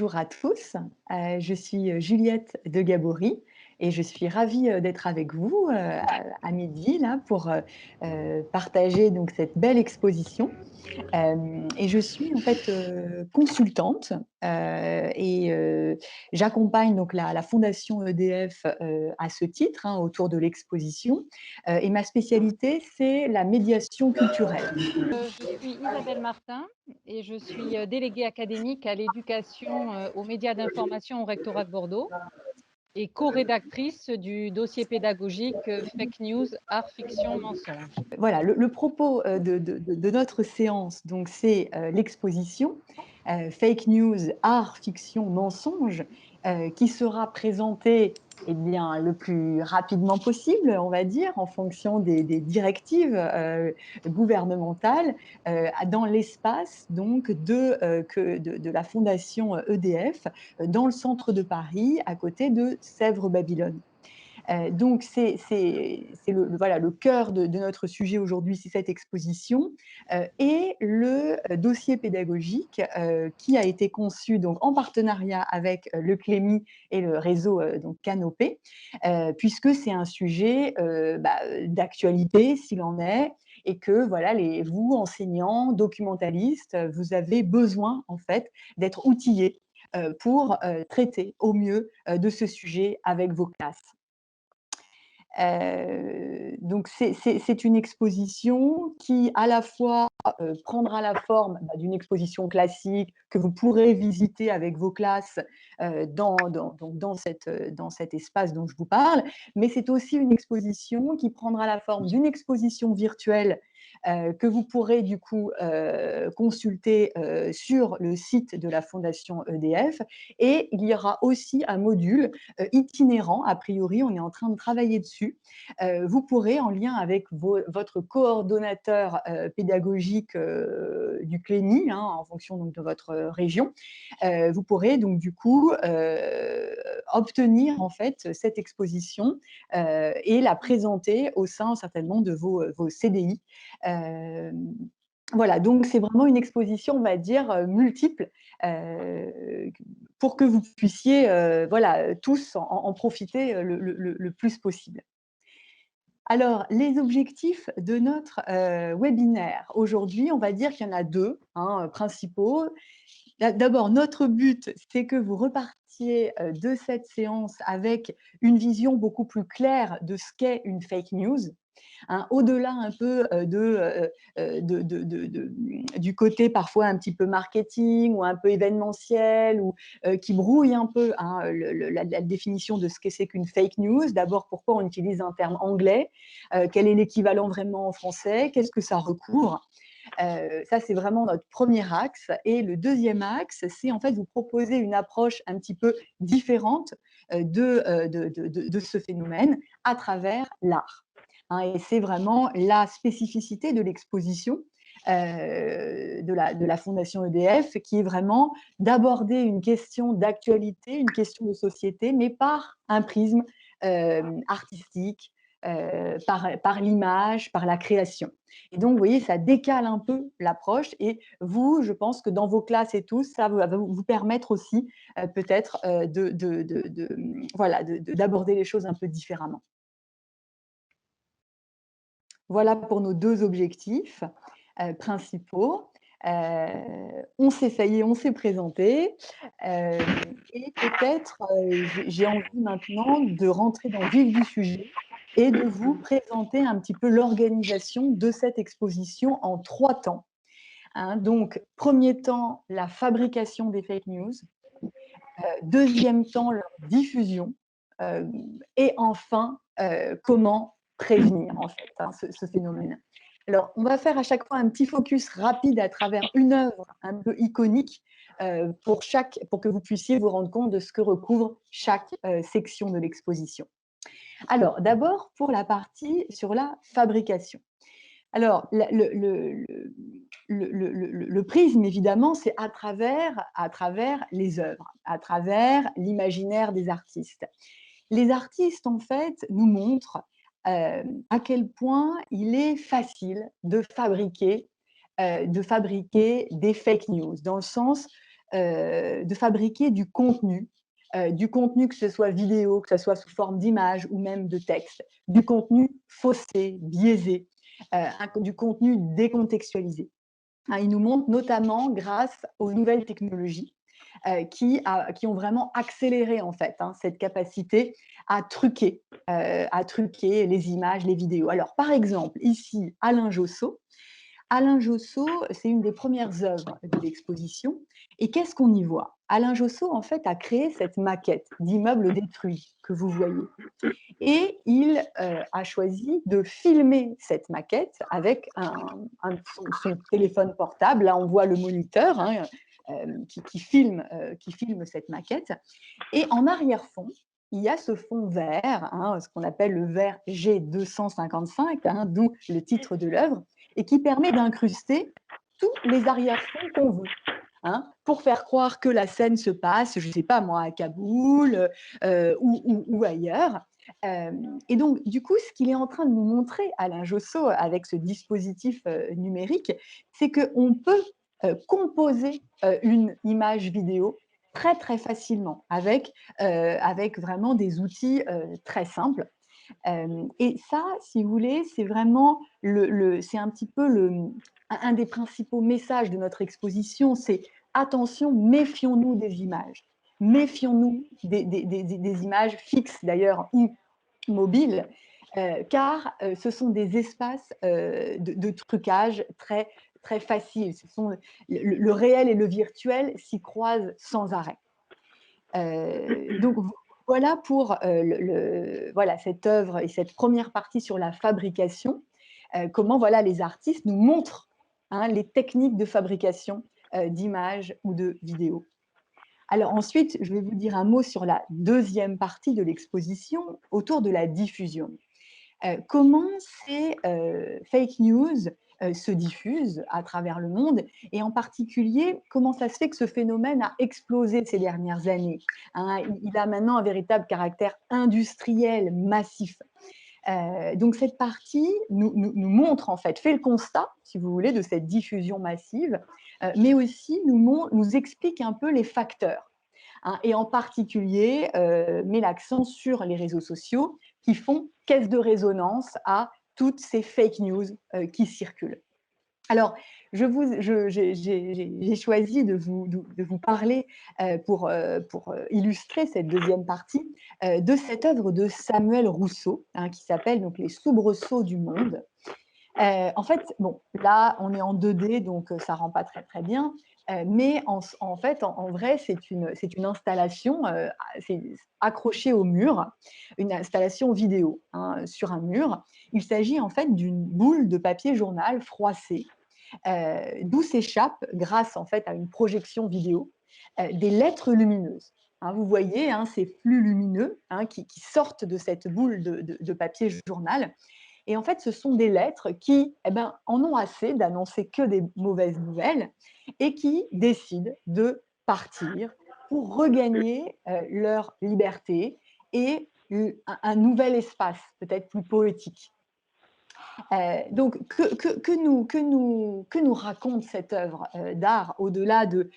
bonjour à tous. Je suis Juliette de Gabory et je suis ravie d'être avec vous à midi là, pour partager donc, cette belle exposition. Et je suis en fait consultante et j'accompagne donc la Fondation EDF à ce titre hein, autour de l'exposition. Et ma spécialité, c'est la médiation culturelle. Je suis Isabelle Martin et je suis déléguée académique à l'éducation, aux médias d'information au rectorat de Bordeaux et co-rédactrice du dossier pédagogique Fake News, Art, Fiction, Mensonges. Voilà, le propos de notre séance, donc, c'est l'exposition Fake News, Art, Fiction, Mensonges, qui sera présentée eh bien, le plus rapidement possible, on va dire, en fonction des directives gouvernementales, dans l'espace donc, de la Fondation EDF, dans le centre de Paris, à côté de Sèvres-Babylone. Donc c'est voilà, le cœur de notre sujet aujourd'hui, c'est cette exposition et le dossier pédagogique qui a été conçu donc, en partenariat avec le Clémy et le réseau donc Canopé, puisque c'est un sujet d'actualité, s'il en est, et que voilà, vous, enseignants, documentalistes, vous avez besoin en fait d'être outillés pour traiter au mieux de ce sujet avec vos classes. Donc c'est une exposition qui, à la fois, prendra la forme d'une exposition classique que vous pourrez visiter avec vos classes dans cet espace dont je vous parle, mais c'est aussi une exposition qui prendra la forme d'une exposition virtuelle que vous pourrez du coup consulter sur le site de la Fondation EDF. Et il y aura aussi un module itinérant, a priori, on est en train de travailler dessus. Vous pourrez, en lien avec votre coordonnateur pédagogique du Clémy, hein, en fonction donc, de votre région, vous pourrez donc du coup obtenir en fait cette exposition et la présenter au sein certainement de vos CDI. Voilà, donc c'est vraiment une exposition, on va dire, multiple, pour que vous puissiez voilà, tous en profiter le plus possible. Alors, les objectifs de notre webinaire. Aujourd'hui, on va dire qu'il y en a deux hein, principaux. D'abord, notre but, c'est que vous repartiez de cette séance avec une vision beaucoup plus claire de ce qu'est une fake news. Hein, au-delà un peu du côté parfois un petit peu marketing ou un peu événementiel ou qui brouille un peu hein, la définition de ce que c'est qu'une fake news. D'abord, pourquoi on utilise un terme anglais, quel est l'équivalent vraiment en français, qu'est-ce que ça recouvre. Ça, c'est vraiment notre premier axe. Et le deuxième axe, c'est en fait vous proposer une approche un petit peu différente de ce phénomène à travers l'art. Hein, et c'est vraiment la spécificité de l'exposition de la Fondation EDF, qui est vraiment d'aborder une question d'actualité, une question de société, mais par un prisme artistique, par l'image, par la création. Et donc, vous voyez, ça décale un peu l'approche. Et vous, je pense que dans vos classes et tout, ça va vous permettre aussi peut-être voilà, d'aborder les choses un peu différemment. Voilà pour nos deux objectifs principaux. On s'est, ça y est, on s'est présenté. Et peut-être, j'ai envie maintenant de rentrer dans le vif du sujet et de vous présenter un petit peu l'organisation de cette exposition en 3 temps. Hein, donc, premier temps, la fabrication des fake news. Deuxième temps, leur diffusion. Et enfin, comment prévenir en fait hein, ce phénomène. Alors, on va faire à chaque fois un petit focus rapide à travers une œuvre un peu iconique pour que vous puissiez vous rendre compte de ce que recouvre chaque section de l'exposition. Alors, d'abord, pour la partie sur la fabrication. Alors, le prisme, évidemment, c'est à travers les œuvres, à travers l'imaginaire des artistes. Les artistes, en fait, nous montrent à quel point il est facile de fabriquer des fake news, dans le sens de fabriquer du contenu que ce soit vidéo, que ce soit sous forme d'image ou même de texte, du contenu faussé, biaisé, du contenu décontextualisé. Ils nous montrent notamment grâce aux nouvelles technologies qui ont vraiment accéléré en fait cette capacité à truquer les images, les vidéos. Alors par exemple, ici, Alain Josso, c'est une des premières œuvres de l'exposition. Et qu'est-ce qu'on y voit? Alain Josso, en fait, a créé cette maquette d'immeuble détruit que vous voyez. Et il a choisi de filmer cette maquette avec son téléphone portable. Là, on voit le moniteur qui filme cette maquette. Et en arrière-fond, il y a ce fond vert, ce qu'on appelle le vert G255, d'où le titre de l'œuvre, et qui permet d'incruster tous les arrière-fonds qu'on veut. Pour faire croire que la scène se passe, je ne sais pas moi, à Kaboul ou ailleurs. Et donc, du coup, ce qu'il est en train de nous montrer, Alain Josso, avec ce dispositif numérique, c'est qu'on peut composer une image vidéo très, très facilement avec vraiment des outils très simples. Et ça, si vous voulez, c'est vraiment c'est un petit peu un des principaux messages de notre exposition, c'est attention, méfions-nous des images. Méfions-nous des images fixes d'ailleurs ou mobiles, car ce sont des espaces de trucage très, très faciles. Le réel et le virtuel s'y croisent sans arrêt. Donc voilà pour voilà, cette œuvre et cette première partie sur la fabrication, comment voilà, les artistes nous montrent les techniques de fabrication d'images ou de vidéos. Alors ensuite, je vais vous dire un mot sur la deuxième partie de l'exposition autour de la diffusion. Comment ces fake news se diffusent à travers le monde et en particulier, comment ça se fait que ce phénomène a explosé ces dernières années. Il a maintenant un véritable caractère industriel massif. Donc cette partie nous montre en fait, fait le constat, si vous voulez, de cette diffusion massive, mais aussi nous explique un peu les facteurs. Et en particulier, met l'accent sur les réseaux sociaux qui font caisse de résonance à toutes ces fake news qui circulent. Alors, j'ai choisi de vous parler pour illustrer cette deuxième partie de cette œuvre de Samuel Rousseau qui s'appelle donc Les soubresauts du monde. En fait, bon, là, on est en 2D, donc ça ne rend pas très, très bien. Mais en fait, en vrai, c'est une installation accrochée au mur, une installation vidéo sur un mur. Il s'agit en fait d'une boule de papier journal froissée, d'où s'échappent, grâce en fait à une projection vidéo, des lettres lumineuses. Vous voyez ces flux lumineux qui sortent de cette boule de papier journal. Et en fait, ce sont des lettres qui en ont assez d'annoncer que des mauvaises nouvelles et qui décident de partir pour regagner leur liberté et un nouvel espace, peut-être plus poétique. Donc, que nous raconte cette œuvre d'art, au-delà de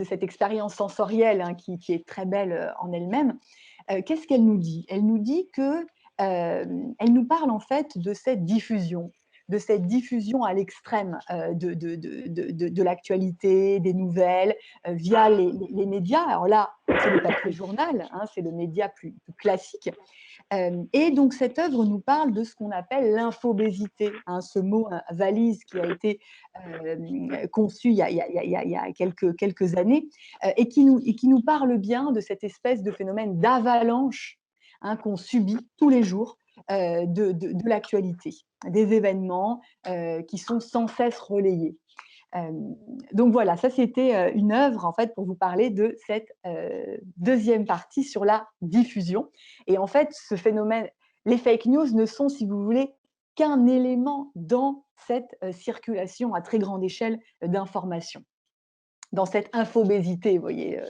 cette expérience sensorielle qui est très belle en elle-même? Qu'est-ce qu'elle nous dit? Elle nous dit que elle nous parle en fait de cette diffusion à l'extrême de l'actualité, des nouvelles, via les médias. Alors là, c'est le papier journal, c'est le média plus classique. Et donc cette œuvre nous parle de ce qu'on appelle l'infobésité, ce mot valise qui a été conçu il y a quelques années et qui nous parle bien de cette espèce de phénomène d'avalanche qu'on subit tous les jours de l'actualité, des événements qui sont sans cesse relayés. Donc voilà, ça c'était une œuvre en fait pour vous parler de cette deuxième partie sur la diffusion. Et en fait, ce phénomène, les fake news ne sont, si vous voulez, qu'un élément dans cette circulation à très grande échelle d'informations, dans cette infobésité, vous voyez.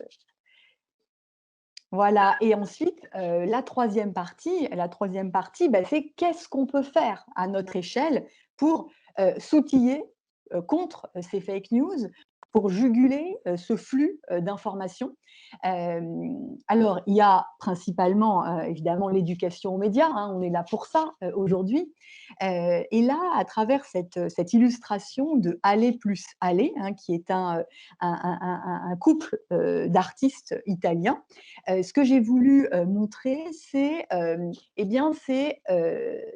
Voilà. Et ensuite, la troisième partie, c'est qu'est-ce qu'on peut faire à notre échelle pour s'outiller contre ces fake news, pour juguler ce flux d'informations. Alors, il y a principalement, évidemment, l'éducation aux médias, hein, on est là pour ça aujourd'hui. Et là, à travers cette illustration de Aller plus Aller, hein, qui est un couple d'artistes italiens, ce que j'ai voulu montrer, c'est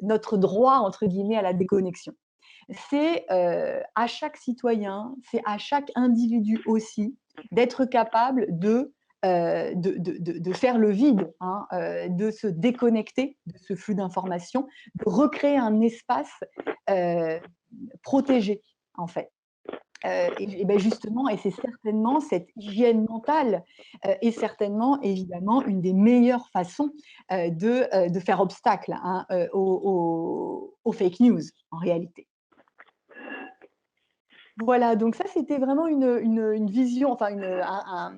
notre droit, entre guillemets, à la déconnexion. C'est à chaque citoyen, c'est à chaque individu aussi d'être capable de faire le vide, hein, de se déconnecter de ce flux d'informations, de recréer un espace euh, protégé, en fait. Et ben justement, et c'est certainement cette hygiène mentale est certainement, évidemment, une des meilleures façons de faire obstacle, hein, aux fake news, en réalité. Voilà, donc ça, c'était vraiment une vision, enfin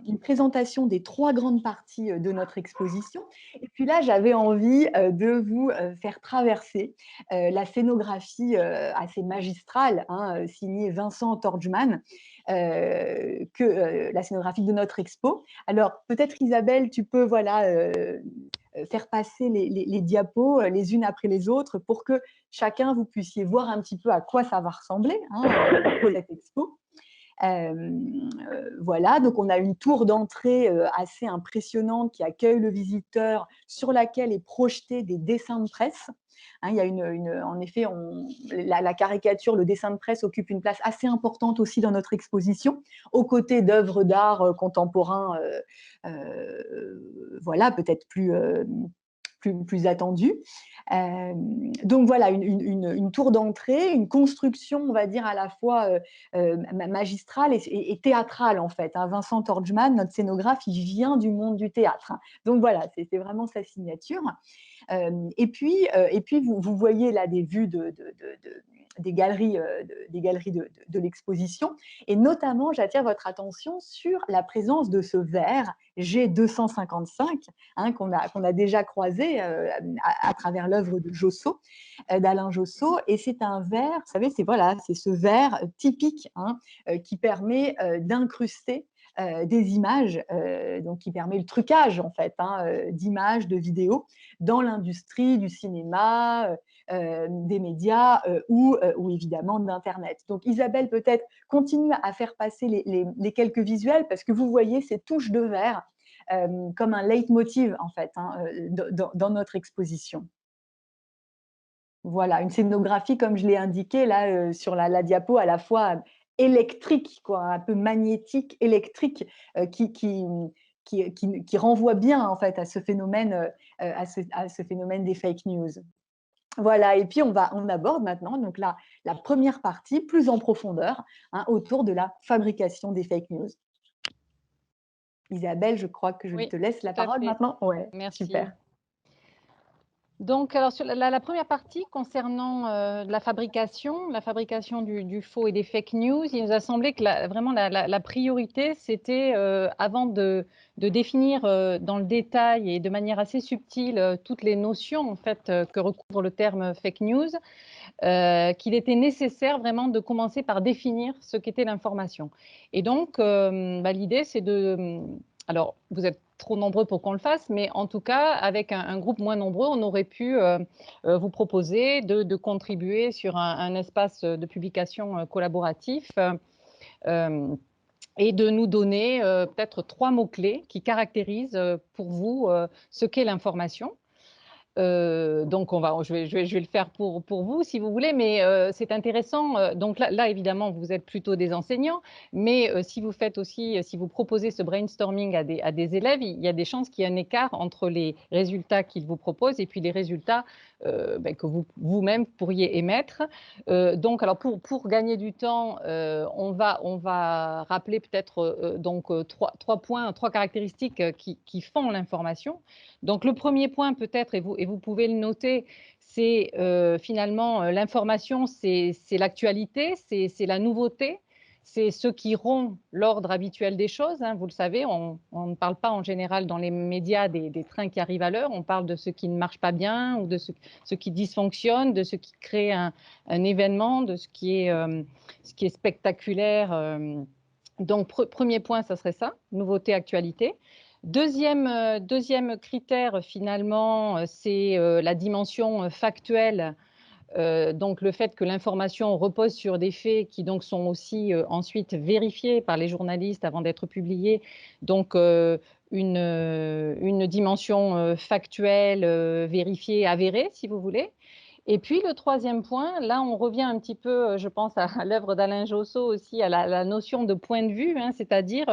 une présentation des 3 grandes parties de notre exposition. Et puis là, j'avais envie de vous faire traverser la scénographie assez magistrale, hein, signée Vincent Torgman, la scénographie de notre expo. Alors, peut-être Isabelle, tu peux voilà, faire passer les diapos les unes après les autres pour que chacun, vous puissiez voir un petit peu à quoi ça va ressembler, hein, cette expo. Voilà, donc on a une tour d'entrée assez impressionnante qui accueille le visiteur, sur laquelle est projeté des dessins de presse. Hein, il y a en effet, la caricature, le dessin de presse occupe une place assez importante aussi dans notre exposition, aux côtés d'œuvres d'art contemporains, voilà, peut-être plus attendues. Donc voilà, une tour d'entrée, une construction, on va dire, à la fois magistrale et théâtrale, en fait. Hein. Vincent Torgman, notre scénographe, il vient du monde du théâtre. Hein. Donc voilà, c'est vraiment sa signature. Et puis vous voyez là des vues des galeries, de l'exposition. Et notamment, j'attire votre attention sur la présence de ce verre G255, hein, qu'on a déjà croisé à travers l'œuvre de Josso, d'Alain Josso. Et c'est un verre, vous savez, c'est ce verre typique, hein, qui permet d'incruster des images, donc qui permet le trucage en fait, hein, d'images, de vidéos dans l'industrie du cinéma, des médias ou évidemment d'Internet. Donc Isabelle, peut-être continue à faire passer les quelques visuels parce que vous voyez ces touches de verre comme un leitmotiv en fait, hein, dans notre exposition. Voilà, une scénographie comme je l'ai indiqué là sur la diapo, à la fois électrique, quoi, un peu magnétique, électrique, qui renvoie bien en fait à ce phénomène, à ce phénomène des fake news. Voilà, et puis on aborde maintenant donc la première partie plus en profondeur, hein, autour de la fabrication des fake news. Isabelle, je crois que je Oui, te laisse la tout à parole fait. maintenant. Ouais, Merci. super. Donc, alors sur la première partie concernant la fabrication du faux et des fake news, il nous a semblé que vraiment la priorité, c'était avant de définir dans le détail et de manière assez subtile toutes les notions en fait que recouvre le terme fake news, qu'il était nécessaire vraiment de commencer par définir ce qu'était l'information. Et donc, l'idée, c'est alors, vous êtes trop nombreux pour qu'on le fasse, mais en tout cas, avec un groupe moins nombreux, on aurait pu vous proposer de contribuer sur un espace de publication collaboratif et de nous donner peut-être 3 mots-clés qui caractérisent pour vous ce qu'est l'information. Donc je vais le faire pour vous si vous voulez, mais c'est intéressant. Donc là, évidemment, vous êtes plutôt des enseignants, mais si vous faites aussi, si vous proposez ce brainstorming à des élèves, il y a des chances qu'il y ait un écart entre les résultats qu'ils vous proposent et puis les résultats que vous-même pourriez émettre. Donc, alors pour gagner du temps, on va rappeler peut-être donc trois points, 3 caractéristiques qui font l'information. Donc, le premier point peut-être, et vous pouvez le noter, c'est finalement l'information, c'est l'actualité, c'est la nouveauté, c'est ce qui rompt l'ordre habituel des choses. Hein, vous le savez, on ne parle pas en général dans les médias des trains qui arrivent à l'heure, on parle de ce qui ne marche pas bien ou de ce qui dysfonctionne, de ce qui crée un événement, de ce qui est spectaculaire. Donc, premier point, ça serait ça, nouveauté, actualité. Deuxième critère, finalement, c'est la dimension factuelle. Donc, le fait que l'information repose sur des faits qui donc sont aussi ensuite vérifiés par les journalistes avant d'être publiés. Donc, une dimension factuelle, vérifiée, avérée, si vous voulez. Et puis le troisième point, là on revient un petit peu, je pense à l'œuvre d'Alain Josso aussi, à la notion de point de vue, hein, c'est-à-dire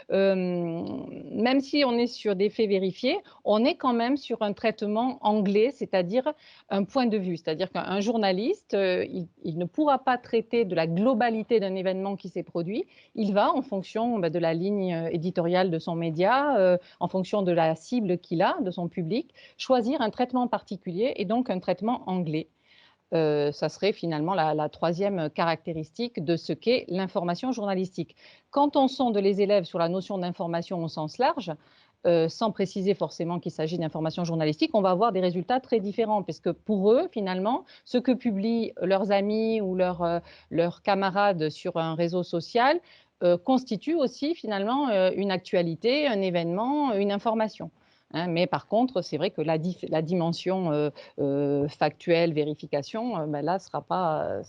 même si on est sur des faits vérifiés, on est quand même sur un traitement anglais, c'est-à-dire un point de vue, c'est-à-dire qu'un journaliste, il ne pourra pas traiter de la globalité d'un événement qui s'est produit, il va en fonction de la ligne éditoriale de son média, en fonction de la cible qu'il a, de son public, choisir un traitement particulier et donc un traitement anglais. Ça serait finalement la troisième caractéristique de ce qu'est l'information journalistique. Quand on sonde les élèves sur la notion d'information au sens large, sans préciser forcément qu'il s'agit d'information journalistique, on va avoir des résultats très différents, parce que pour eux, finalement, ce que publient leurs amis ou leurs camarades sur un réseau social constitue aussi finalement une actualité, un événement, une information. Hein, mais par contre, c'est vrai que la dimension factuelle, vérification, ben là, sera pas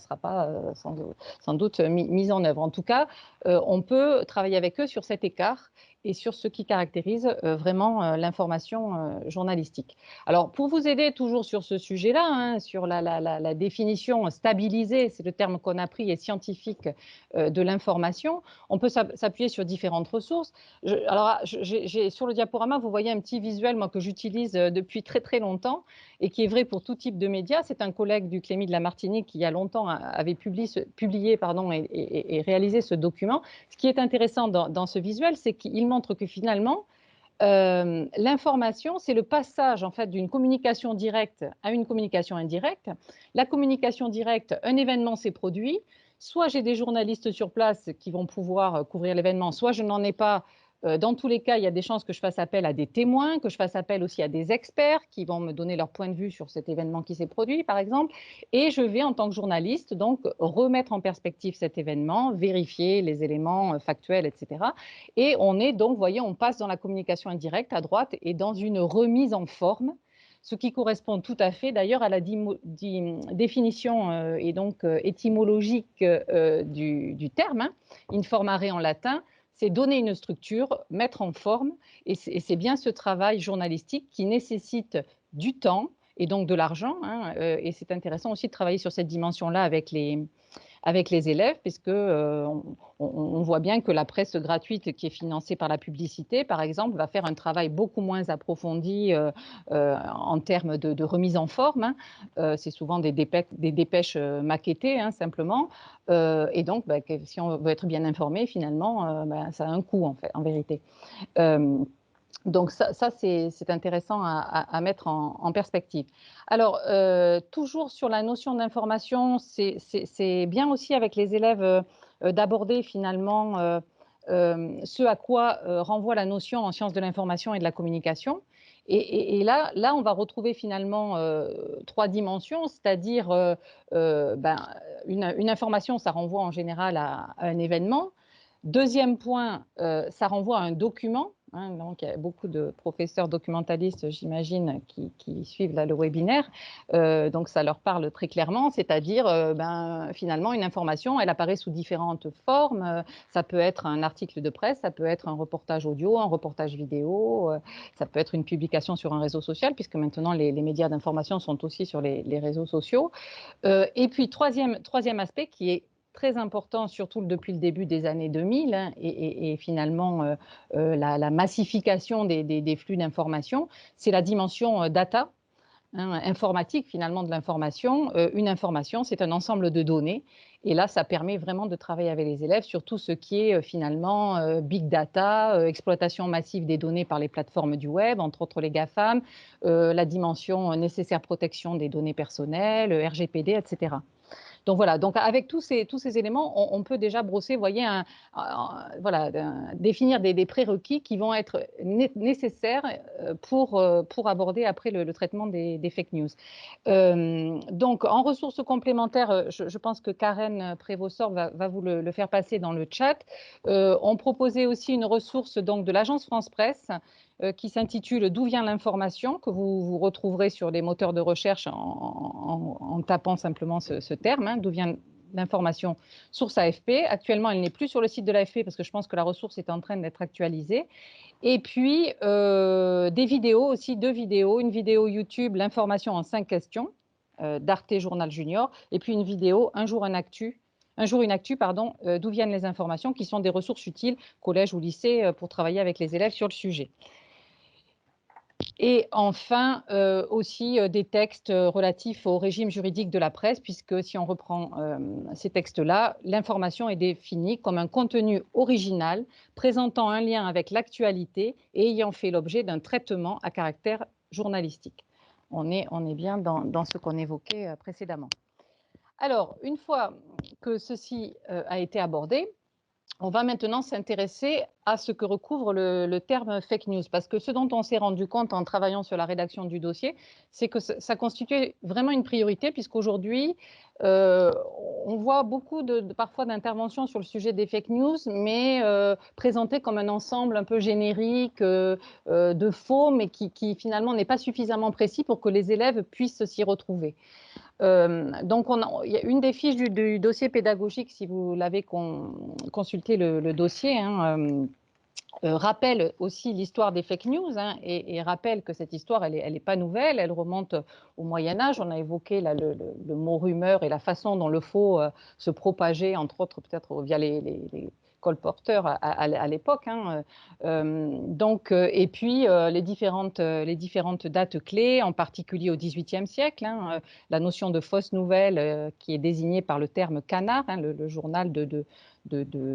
sans doute mise en œuvre. En tout cas, on peut travailler avec eux sur cet écart et sur ce qui caractérise vraiment l'information journalistique. Alors, pour vous aider toujours sur ce sujet-là, hein, sur la définition stabilisée, c'est le terme qu'on a pris et scientifique de l'information, on peut s'appuyer sur différentes ressources. Sur le diaporama, vous voyez un petit visuel moi, que j'utilise depuis très très longtemps et qui est vrai pour tout type de médias. C'est un collègue du Clémy de la Martinique qui, il y a longtemps, avait publié et réalisé ce document. Ce qui est intéressant dans ce visuel, c'est qu'il montre que finalement, l'information, c'est le passage en fait d'une communication directe à une communication indirecte. La communication directe, un événement s'est produit, soit j'ai des journalistes sur place qui vont pouvoir couvrir l'événement, soit je n'en ai pas. Dans tous les cas, il y a des chances que je fasse appel à des témoins, que je fasse appel aussi à des experts qui vont me donner leur point de vue sur cet événement qui s'est produit, par exemple. Et je vais, en tant que journaliste, donc remettre en perspective cet événement, vérifier les éléments factuels, etc. Et on est donc, vous voyez, on passe dans la communication indirecte à droite et dans une remise en forme, ce qui correspond tout à fait d'ailleurs à la définition et donc étymologique du terme, hein, informare en latin, c'est donner une structure, mettre en forme, et c'est bien ce travail journalistique qui nécessite du temps et donc de l'argent, hein, et c'est intéressant aussi de travailler sur cette dimension-là avec les élèves, puisque on voit bien que la presse gratuite qui est financée par la publicité, par exemple, va faire un travail beaucoup moins approfondi en termes de remise en forme. Hein. C'est souvent des dépêches maquettées, hein, simplement. Et donc, si on veut être bien informé, finalement, ça a un coût, en fait, en vérité. Donc ça c'est intéressant à mettre en perspective. Alors, toujours sur la notion d'information, c'est bien aussi avec les élèves d'aborder finalement ce à quoi renvoie la notion en sciences de l'information et de la communication. Et là, on va retrouver finalement trois dimensions, c'est-à-dire une information, ça renvoie en général à un événement. Deuxième point, ça renvoie à un document. Hein, donc, il y a beaucoup de professeurs documentalistes, j'imagine, qui suivent là, le webinaire. Donc, ça leur parle très clairement, c'est-à-dire, finalement, une information, elle apparaît sous différentes formes. Ça peut être un article de presse, ça peut être un reportage audio, un reportage vidéo, ça peut être une publication sur un réseau social, puisque maintenant, les médias d'information sont aussi sur les réseaux sociaux. Et puis, troisième aspect qui est très important, surtout depuis le début des années 2000, hein, et finalement la massification des flux d'informations, c'est la dimension data, hein, informatique finalement de l'information. Une information, c'est un ensemble de données. Et là, ça permet vraiment de travailler avec les élèves sur tout ce qui est finalement big data, exploitation massive des données par les plateformes du web, entre autres les GAFAM, la dimension nécessaire protection des données personnelles, RGPD, etc. Donc voilà, donc avec tous ces éléments, on peut déjà brosser, vous voyez, voilà, définir des prérequis qui vont être nécessaires pour aborder après le traitement des fake news. Donc, en ressources complémentaires, je pense que Karen Prévost-Sort va vous le faire passer dans le chat. On proposait aussi une ressource donc, de l'agence France Presse qui s'intitule D'où vient l'information, que vous retrouverez sur les moteurs de recherche en tapant simplement ce terme, hein, D'où vient l'information, source AFP. Actuellement, elle n'est plus sur le site de l'AFP parce que je pense que la ressource est en train d'être actualisée. Et puis, des vidéos aussi, 2 vidéos, une vidéo YouTube, l'information en 5 questions, d'Arte Journal Junior, et puis une vidéo, un jour une actu, pardon, d'où viennent les informations, qui sont des ressources utiles, collège ou lycée, pour travailler avec les élèves sur le sujet. Et enfin, aussi des textes relatifs au régime juridique de la presse, puisque si on reprend ces textes-là, l'information est définie comme un contenu original présentant un lien avec l'actualité et ayant fait l'objet d'un traitement à caractère journalistique. On est bien dans ce qu'on évoquait précédemment. Alors, une fois que ceci a été abordé, on va maintenant s'intéresser à ce que recouvre le terme fake news, parce que ce dont on s'est rendu compte en travaillant sur la rédaction du dossier, c'est que ça constituait vraiment une priorité, puisqu'aujourd'hui, on voit beaucoup parfois d'interventions sur le sujet des fake news, mais présentées comme un ensemble un peu générique de faux, mais qui finalement n'est pas suffisamment précis pour que les élèves puissent s'y retrouver. Donc, il y a une des fiches du dossier pédagogique, si vous l'avez consulté le dossier, hein, rappelle aussi l'histoire des fake news, hein, et rappelle que cette histoire, elle est pas nouvelle, elle remonte au Moyen-Âge. On a évoqué là, le mot rumeur et la façon dont le faux se propageait, entre autres peut-être via les colporteurs à l'époque. Hein. Donc, et puis les différentes dates clés, en particulier au XVIIIe siècle, hein, la notion de fausse nouvelle qui est désignée par le terme canard, hein, le journal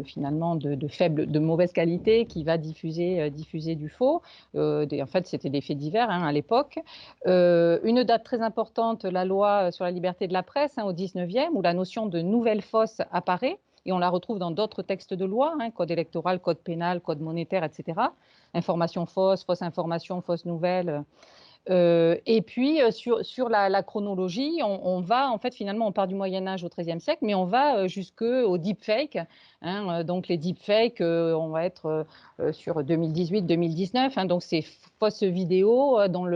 finalement de mauvaise qualité qui va diffuser du faux. En fait, c'était des faits divers hein, à l'époque. Une date très importante, la loi sur la liberté de la presse hein, au 19e, où la notion de nouvelle fausse apparaît. Et on la retrouve dans d'autres textes de loi, hein, code électoral, code pénal, code monétaire, etc. Information fausse, fausse information, fausse nouvelle. Et puis, sur la chronologie, on va, en fait, finalement, on part du Moyen-Âge au XIIIe siècle, mais on va jusqu'au deepfake. Hein, donc, les deepfakes, on va être sur 2018-2019. Hein, donc, ces fausses vidéos dont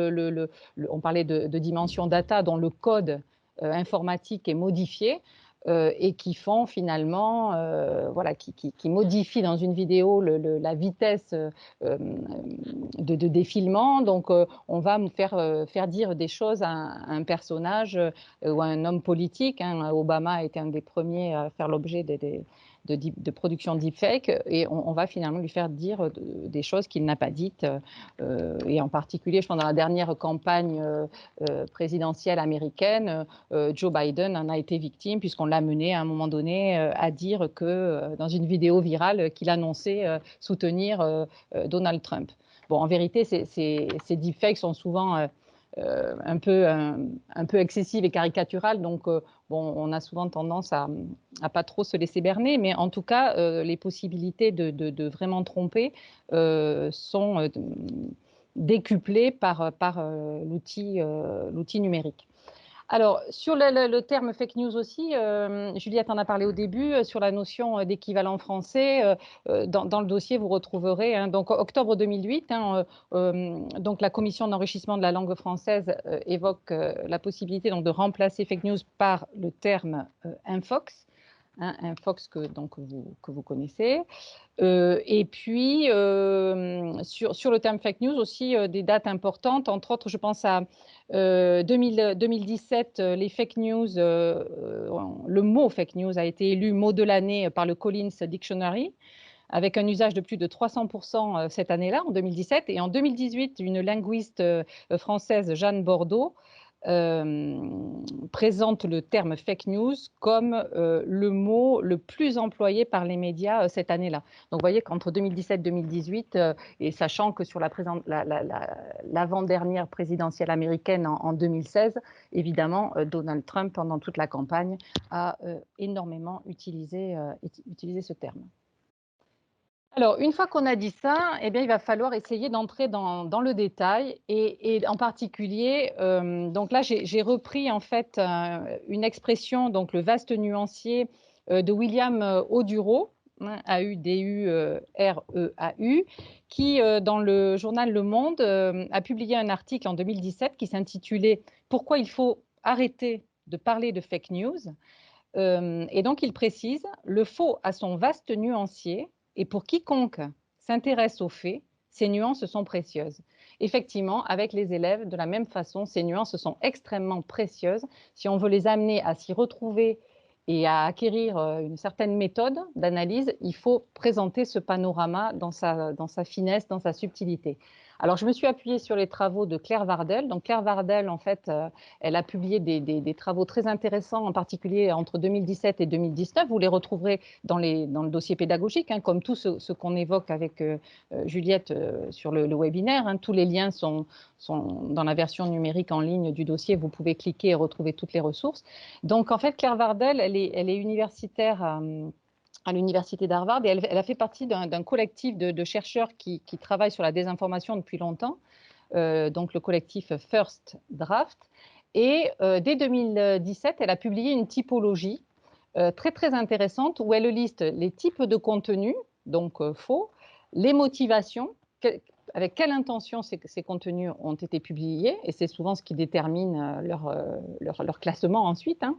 on parlait de dimension data, dont le code informatique est modifié. Et qui font finalement, voilà, qui modifient dans une vidéo la vitesse de défilement. Donc, on va me faire dire des choses à un personnage ou à un homme politique. Hein. Obama a été un des premiers à faire l'objet de production deepfake, et on va finalement lui faire dire des choses qu'il n'a pas dites. Et en particulier, je pense, dans la dernière campagne présidentielle américaine, Joe Biden en a été victime, puisqu'on l'a mené à un moment donné à dire que, dans une vidéo virale, qu'il annonçait soutenir Donald Trump. Bon, en vérité, ces deepfakes sont souvent un peu excessives et caricaturales, donc bon, on a souvent tendance à pas trop se laisser berner, mais en tout cas, les possibilités de vraiment tromper sont décuplées par l'outil numérique. Alors, sur le terme fake news aussi, Juliette en a parlé au début, sur la notion d'équivalent français. Dans le dossier, vous retrouverez, hein, donc octobre 2008, hein, donc la commission d'enrichissement de la langue française évoque la possibilité donc, de remplacer fake news par le terme infox. Hein, infox que vous connaissez. Et puis, sur le terme fake news aussi, des dates importantes, entre autres, je pense à 2017, les fake news, le mot fake news a été élu mot de l'année par le Collins Dictionary, avec un usage de plus de 300% cette année-là, en 2017. Et en 2018, une linguiste française, Jeanne Bordeaux, présente le terme fake news comme le mot le plus employé par les médias cette année-là. Donc, vous voyez qu'entre 2017-2018, et sachant que sur l'avant-dernière présidentielle américaine en 2016, évidemment, Donald Trump, pendant toute la campagne, a énormément utilisé ce terme. Alors, une fois qu'on a dit ça, eh bien, il va falloir essayer d'entrer dans le détail et en particulier, donc là, j'ai repris en fait une expression, donc le vaste nuancier de William Audureau, hein, A-U-D-U-R-E-A-U, qui, dans le journal Le Monde, a publié un article en 2017 qui s'intitulait « Pourquoi il faut arrêter de parler de fake news ». Et donc, il précise, le faux a son vaste nuancier et pour quiconque s'intéresse aux faits, ces nuances sont précieuses. Effectivement, avec les élèves, de la même façon, ces nuances sont extrêmement précieuses. Si on veut les amener à s'y retrouver et à acquérir une certaine méthode d'analyse, il faut présenter ce panorama dans sa finesse, dans sa subtilité. Alors, je me suis appuyée sur les travaux de Claire Wardel. Donc, Claire Wardel, en fait, elle a publié des travaux très intéressants, en particulier entre 2017 et 2019. Vous les retrouverez dans le dossier pédagogique, hein, comme tout ce qu'on évoque avec Juliette sur le webinaire. Hein. Tous les liens sont dans la version numérique en ligne du dossier. Vous pouvez cliquer et retrouver toutes les ressources. Donc, en fait, Claire Wardel, elle est universitaire à l'université d'Harvard et elle a fait partie d'un collectif de chercheurs qui travaillent sur la désinformation depuis longtemps, donc le collectif First Draft. Et dès 2017, elle a publié une typologie très très intéressante où elle liste les types de contenus, donc faux, les motivations, avec quelle intention ces contenus ont été publiés, et c'est souvent ce qui détermine leur classement ensuite. Hein.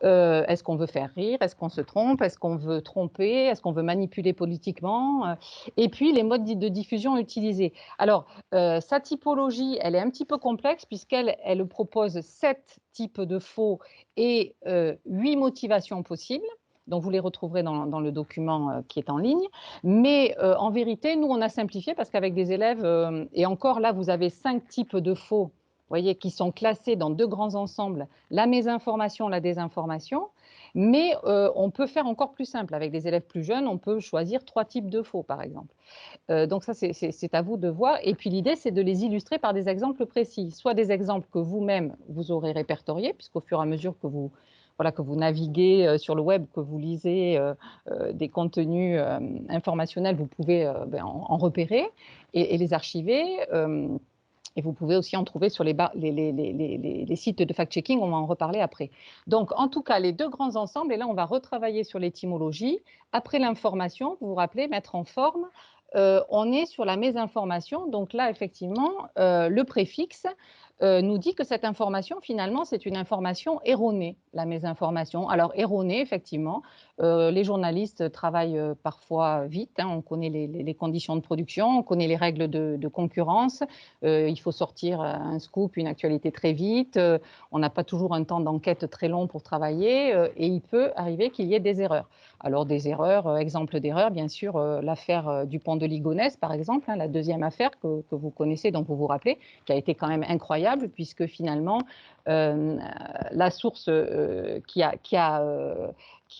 Est-ce qu'on veut faire rire? Est-ce qu'on se trompe? Est-ce qu'on veut tromper? Est-ce qu'on veut manipuler politiquement? Et puis, les modes de diffusion utilisés. Alors, sa typologie, elle est un petit peu complexe puisqu'elle propose 7 types de faux et 8 motivations possibles. Donc, vous les retrouverez dans le document qui est en ligne. Mais en vérité, nous, on a simplifié parce qu'avec des élèves, et encore là, vous avez 5 types de faux, vous voyez, qui sont classés dans 2 grands ensembles, la mésinformation, la désinformation. Mais on peut faire encore plus simple. Avec des élèves plus jeunes, on peut choisir 3 types de faux, par exemple. Donc ça, c'est à vous de voir. Et puis l'idée, c'est de les illustrer par des exemples précis, soit des exemples que vous-même, vous aurez répertoriés, puisqu'au fur et à mesure que vous, voilà, que vous naviguez sur le web, que vous lisez des contenus informationnels, vous pouvez en repérer et les archiver. Et vous pouvez aussi en trouver sur les sites de fact-checking, on va en reparler après. Donc, en tout cas, les 2 grands ensembles, et là, on va retravailler sur l'étymologie. Après l'information, vous vous rappelez, mettre en forme, on est sur la mésinformation. Donc là, effectivement, le préfixe nous dit que cette information, finalement, c'est une information erronée, la mésinformation. Alors, erronée, effectivement, les journalistes travaillent parfois vite, hein, on connaît les conditions de production, on connaît les règles de concurrence, il faut sortir un scoop, une actualité très vite, on n'a pas toujours un temps d'enquête très long pour travailler et il peut arriver qu'il y ait des erreurs. Alors des erreurs, exemple d'erreur, bien sûr, l'affaire du pont de Ligonnès, par exemple, hein, la deuxième affaire que vous connaissez, dont vous vous rappelez, qui a été quand même incroyable, puisque finalement, la source qui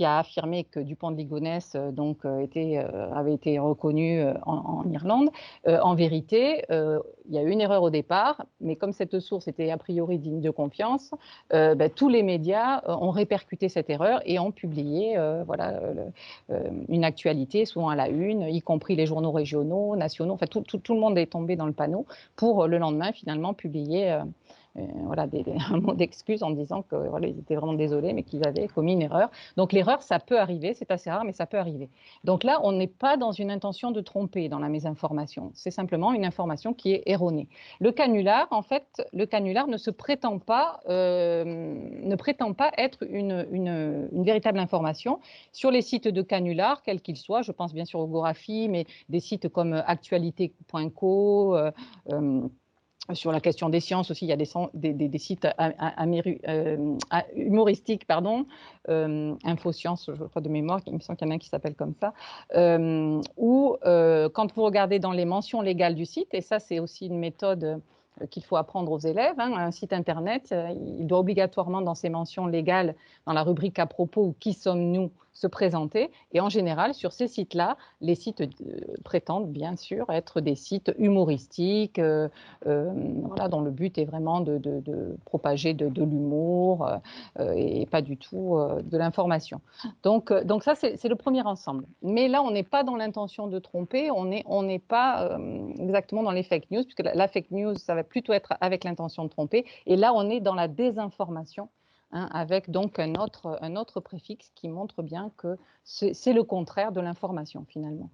a affirmé que Dupont de Ligonnès avait été reconnu en Irlande. En vérité, il y a eu une erreur au départ, mais comme cette source était a priori digne de confiance, tous les médias ont répercuté cette erreur et ont publié voilà, une actualité, souvent à la une, y compris les journaux régionaux, nationaux, enfin tout le monde est tombé dans le panneau pour le lendemain finalement publier voilà, un mot d'excuse en disant que voilà, ils étaient vraiment désolés, mais qu'ils avaient commis une erreur. Donc l'erreur, ça peut arriver, c'est assez rare, mais ça peut arriver. Donc là, on n'est pas dans une intention de tromper dans la mésinformation, c'est simplement une information qui est erronée. Le canular, en fait, le canular ne prétend pas être une véritable information. Sur les sites de canular, quels qu'ils soient, je pense bien sûr au Gorafi, mais des sites comme actualité.co, sur la question des sciences aussi, il y a des sites humoristiques, pardon, Infosciences, je crois de mémoire, il me semble qu'il y en a un qui s'appelle comme ça, où quand vous regardez dans les mentions légales du site, et ça c'est aussi une méthode qu'il faut apprendre aux élèves. Un site internet, il doit obligatoirement, dans ses mentions légales, dans la rubrique à propos ou qui sommes-nous, se présenter. Et en général, sur ces sites-là, les sites prétendent bien sûr être des sites humoristiques, voilà, dont le but est vraiment de propager de l'humour et pas du tout de l'information. Donc ça, c'est le premier ensemble. Mais là, on n'est pas dans l'intention de tromper, on n'est pas exactement dans les fake news, puisque la fake news, ça va plutôt être avec l'intention de tromper. Et là, on est dans la désinformation, avec donc un autre préfixe qui montre bien que c'est le contraire de l'information, finalement.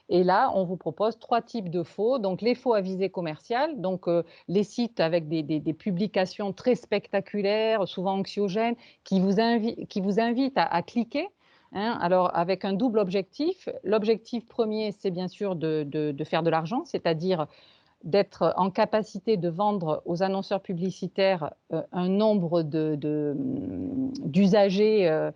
Et là, on vous propose 3 types de faux. Donc, les faux à visée commerciale, donc les sites avec des publications très spectaculaires, souvent anxiogènes, qui vous invitent à cliquer. Alors, avec un double objectif. L'objectif premier, c'est bien sûr de faire de l'argent, c'est-à-dire d'être en capacité de vendre aux annonceurs publicitaires un nombre d'usagers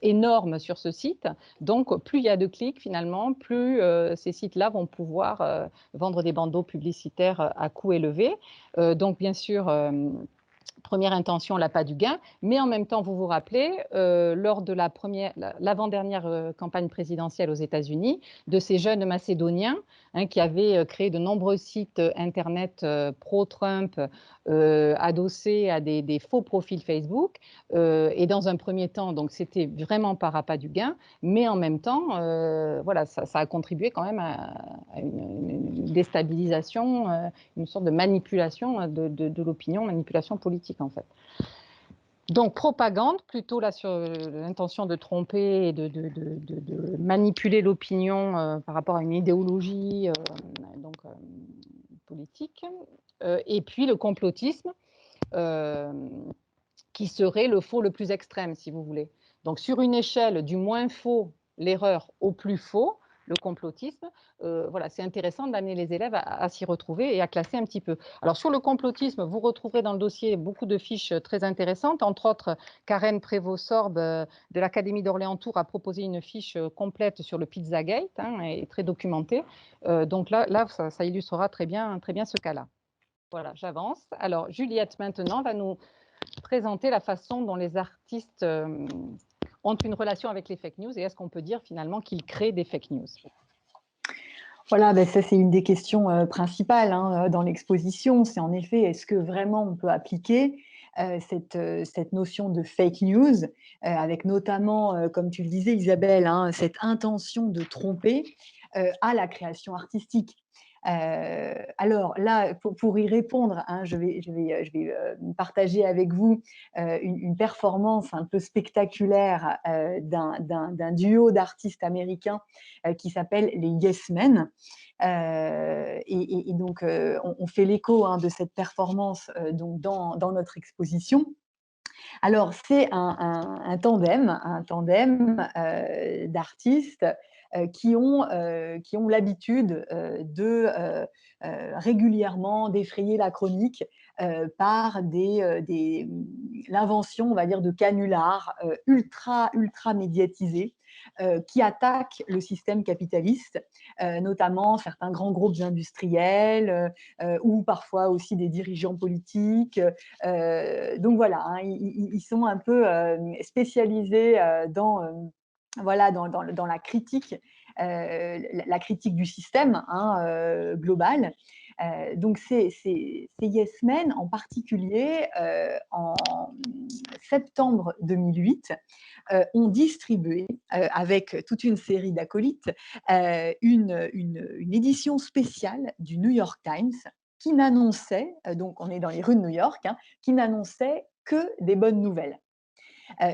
énorme sur ce site. Donc, plus il y a de clics, finalement, plus ces sites-là vont pouvoir vendre des bandeaux publicitaires à coût élevé. Donc, bien sûr, première intention, l'appât du gain, mais en même temps, vous vous rappelez, lors de l'avant-dernière campagne présidentielle aux États-Unis, de ces jeunes Macédoniens qui avaient créé de nombreux sites Internet pro-Trump adossés à des faux profils Facebook. Et dans un premier temps, donc c'était vraiment par appât du gain, mais en même temps, voilà, ça a contribué quand même à une déstabilisation, une sorte de manipulation de l'opinion, manipulation politique en fait. Donc propagande, plutôt là sur l'intention de tromper et de manipuler l'opinion par rapport à une idéologie politique. Et puis le complotisme, qui serait le faux le plus extrême, si vous voulez. Donc sur une échelle du moins faux, l'erreur, au plus faux, le complotisme, voilà, c'est intéressant d'amener les élèves à s'y retrouver et à classer un petit peu. Alors sur le complotisme, vous retrouverez dans le dossier beaucoup de fiches très intéressantes. Entre autres, Karen Prévost-Sorbe de l'Académie d'Orléans-Tours a proposé une fiche complète sur le Pizzagate, et très documentée. Donc là ça illustrera très bien ce cas-là. Voilà, j'avance. Alors Juliette maintenant va nous présenter la façon dont les artistes ont une relation avec les fake news et est-ce qu'on peut dire finalement qu'ils créent des fake news? Voilà, ben ça c'est une des questions principales dans l'exposition. C'est en effet, est-ce que vraiment on peut appliquer cette notion de fake news, avec notamment, comme tu le disais Isabelle, cette intention de tromper à la création artistique. Alors là, pour y répondre, je vais partager avec vous une performance un peu spectaculaire d'un duo d'artistes américains qui s'appelle les Yes Men. Et donc, on fait l'écho de cette performance donc dans notre exposition. Alors, c'est un tandem d'artistes qui ont l'habitude de régulièrement d'effrayer la chronique par l'invention, on va dire, de canulars ultra médiatisés qui attaquent le système capitaliste, notamment certains grands groupes industriels ou parfois aussi des dirigeants politiques. Donc voilà, ils sont un peu spécialisés voilà, dans la critique du système global. Donc ces Yes Men en particulier, en septembre 2008, ont distribué, avec toute une série d'acolytes, une édition spéciale du New York Times qui n'annonçait, donc on est dans les rues de New York, qui n'annonçait que des bonnes nouvelles.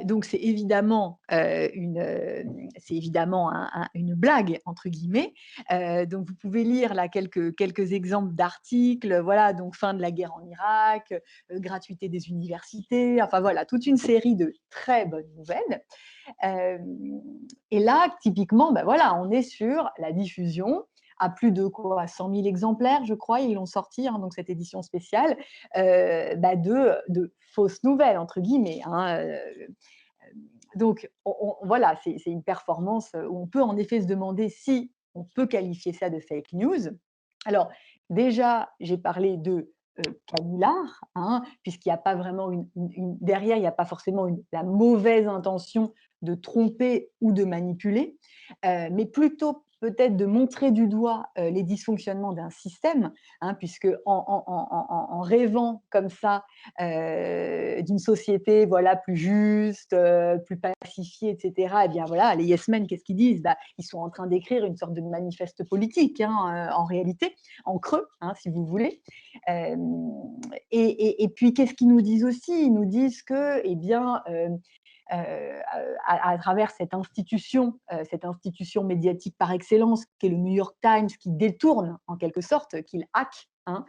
Donc c'est évidemment, une blague entre guillemets. Donc vous pouvez lire là quelques exemples d'articles. Voilà, donc fin de la guerre en Irak, gratuité des universités. Enfin voilà, toute une série de très bonnes nouvelles. Et là, typiquement, ben voilà, on est sur la diffusion à plus de 100 000 exemplaires, je crois, ils l'ont sorti, donc cette édition spéciale, de fausses nouvelles, entre guillemets. Donc, voilà, c'est une performance où on peut en effet se demander si on peut qualifier ça de fake news. Alors, déjà, j'ai parlé de canular, hein, puisqu'il n'y a pas vraiment derrière, il n'y a pas forcément la mauvaise intention de tromper ou de manipuler, mais plutôt peut-être de montrer du doigt les dysfonctionnements d'un système, hein, puisque en rêvant comme ça d'une société voilà, plus juste, plus pacifiée, etc., eh bien voilà, les yes men, qu'est-ce qu'ils disent? Bah, ils sont en train d'écrire une sorte de manifeste politique, hein, en réalité, en creux, hein, si vous voulez. Euh, et puis, qu'est-ce qu'ils nous disent aussi? Ils nous disent que, eh bien, à travers cette institution médiatique par excellence, qui est le New York Times, qui détourne en quelque sorte, qu'il hack, hein,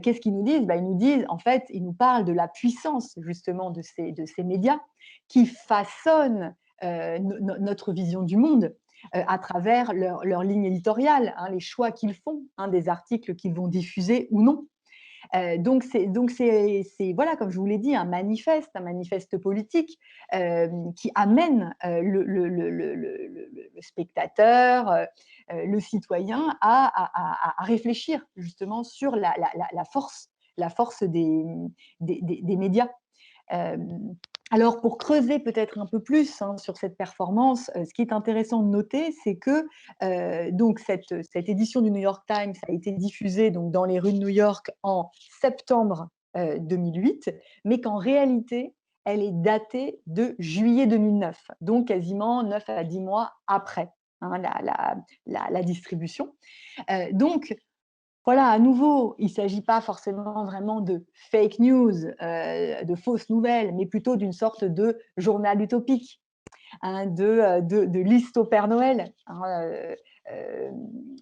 qu'est-ce qu'ils nous disent? Bah, ils nous disent, en fait, ils nous parlent de la puissance justement de ces médias qui façonnent notre vision du monde à travers leur ligne éditoriale, hein, les choix qu'ils font, hein, des articles qu'ils vont diffuser ou non. Donc c'est voilà, comme je vous l'ai dit, un manifeste politique qui amène le spectateur, le citoyen à réfléchir justement sur la force des médias. Euh, alors, pour creuser peut-être un peu plus hein, sur cette performance, ce qui est intéressant de noter, c'est que donc cette édition du New York Times a été diffusée donc, dans les rues de New York en septembre 2008, mais qu'en réalité, elle est datée de juillet 2009, donc quasiment 9 à 10 mois après hein, la distribution. Donc, voilà, à nouveau, il ne s'agit pas forcément vraiment de fake news, de fausses nouvelles, mais plutôt d'une sorte de journal utopique, hein, de liste au Père Noël. Hein,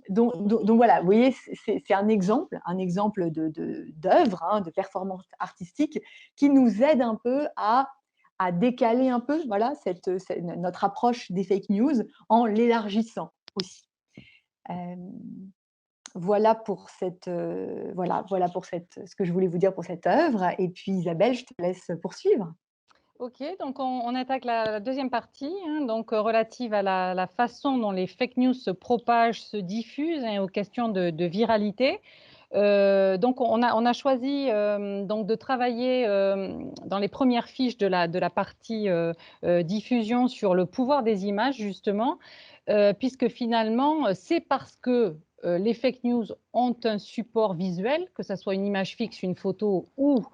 donc voilà, vous voyez, c'est un exemple d'œuvre, hein, de performance artistique qui nous aide un peu à décaler un peu voilà, notre approche des fake news en l'élargissant aussi. Euh, voilà pour ce que je voulais vous dire pour cette œuvre. Et puis Isabelle, je te laisse poursuivre. Ok, donc on attaque la deuxième partie, hein, donc relative à la façon dont les fake news se propagent, se diffusent et aux questions de viralité. Donc on a choisi donc de travailler dans les premières fiches de la partie diffusion sur le pouvoir des images justement, puisque finalement c'est parce que les fake news ont un support visuel, que ce soit une image fixe, une photo ou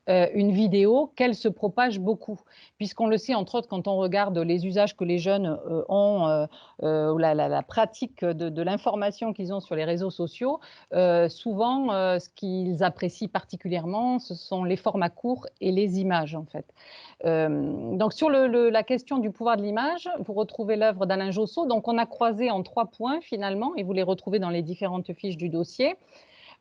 une vidéo, qu'elles se propagent beaucoup. Puisqu'on le sait, entre autres, quand on regarde les usages que les jeunes ont, la pratique de l'information qu'ils ont sur les réseaux sociaux, souvent, ce qu'ils apprécient particulièrement, ce sont les formats courts et les images, en fait. Donc, sur la question du pouvoir de l'image, vous retrouvez l'œuvre d'Alain Josso. Donc, on a croisé en 3 points, finalement, et vous les retrouvez dans les différentes fiches du dossier.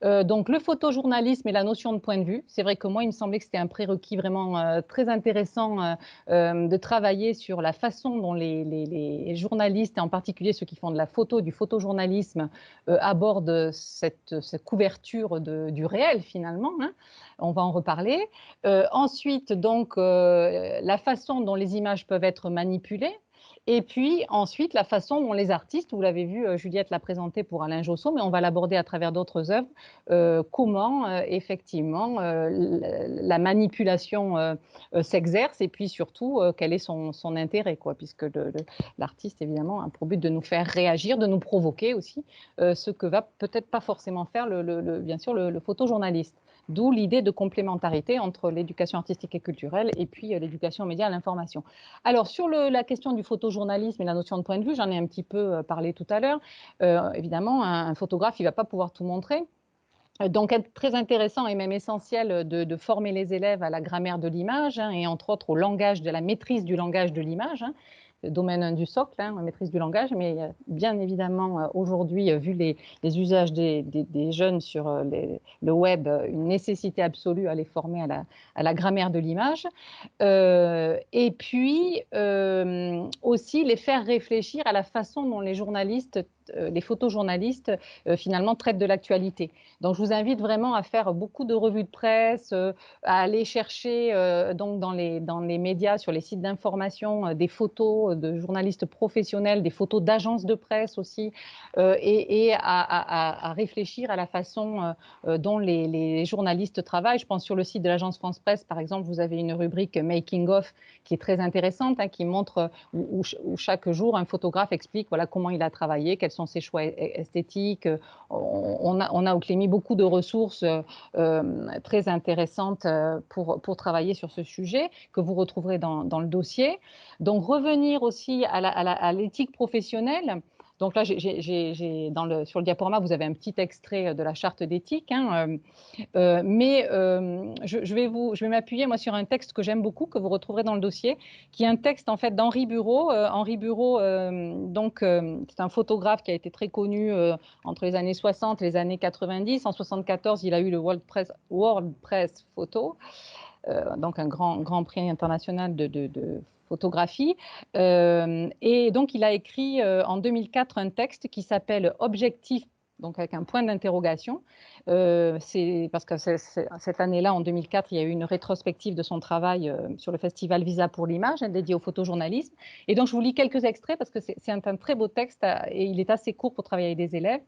Donc, le photojournalisme et la notion de point de vue. C'est vrai que moi, il me semblait que c'était un prérequis vraiment très intéressant de travailler sur la façon dont les journalistes, et en particulier ceux qui font de la photo, du photojournalisme, abordent cette couverture du réel, finalement. Hein. On va en reparler. Ensuite, donc, la façon dont les images peuvent être manipulées. Et puis ensuite, la façon dont les artistes, vous l'avez vu, Juliette l'a présenté pour Alain Josso, mais on va l'aborder à travers d'autres œuvres, comment effectivement la manipulation s'exerce et puis surtout quel est son intérêt, quoi, puisque l'artiste évidemment a pour but de nous faire réagir, de nous provoquer aussi, ce que va peut-être pas forcément faire bien sûr le photojournaliste. D'où l'idée de complémentarité entre l'éducation artistique et culturelle et puis l'éducation aux médias à l'information. Alors, sur la question du photojournalisme et la notion de point de vue, j'en ai un petit peu parlé tout à l'heure. Évidemment, un photographe, il ne va pas pouvoir tout montrer. Donc, très intéressant et même essentiel de former les élèves à la grammaire de l'image hein, et entre autres au langage de la maîtrise du langage de l'image. Hein, le domaine 1 du socle, hein, maîtrise du langage, mais bien évidemment aujourd'hui, vu les usages des jeunes sur le web, une nécessité absolue à les former à la grammaire de l'image. Et puis aussi les faire réfléchir à la façon dont les journalistes, les photojournalistes finalement traitent de l'actualité. Donc je vous invite vraiment à faire beaucoup de revues de presse, à aller chercher donc dans les médias, sur les sites d'information, des photos photos de journalistes professionnels, des photos d'agences de presse aussi, et à réfléchir à la façon dont les journalistes travaillent. Je pense sur le site de l'agence France Presse, par exemple, vous avez une rubrique Making of qui est très intéressante, hein, qui montre où chaque jour un photographe explique voilà, comment il a travaillé, quels sont ses choix esthétiques. On a au Clémy beaucoup de ressources très intéressantes pour travailler sur ce sujet que vous retrouverez dans le dossier. Donc revenir aussi à l'éthique professionnelle. Donc là, sur le diaporama, vous avez un petit extrait de la charte d'éthique, hein, je vais m'appuyer moi sur un texte que j'aime beaucoup, que vous retrouverez dans le dossier, qui est un texte en fait d'Henri Bureau. Henri Bureau, c'est un photographe qui a été très connu entre les années 60 et les années 90. En 74, il a eu le World Press Photo, donc un grand prix international de photographie. Et donc, il a écrit en 2004 un texte qui s'appelle Objectif, donc avec un point d'interrogation. C'est parce que cette année-là, en 2004, il y a eu une rétrospective de son travail sur le festival Visa pour l'image, hein, dédié au photojournalisme. Et donc, je vous lis quelques extraits parce que c'est un très beau texte et il est assez court pour travailler avec des élèves.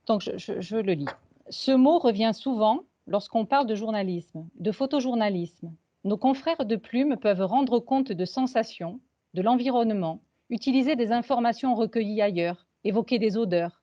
Donc, je le lis. Ce mot revient souvent lorsqu'on parle de journalisme, de photojournalisme. Nos confrères de plume peuvent rendre compte de sensations, de l'environnement, utiliser des informations recueillies ailleurs, évoquer des odeurs.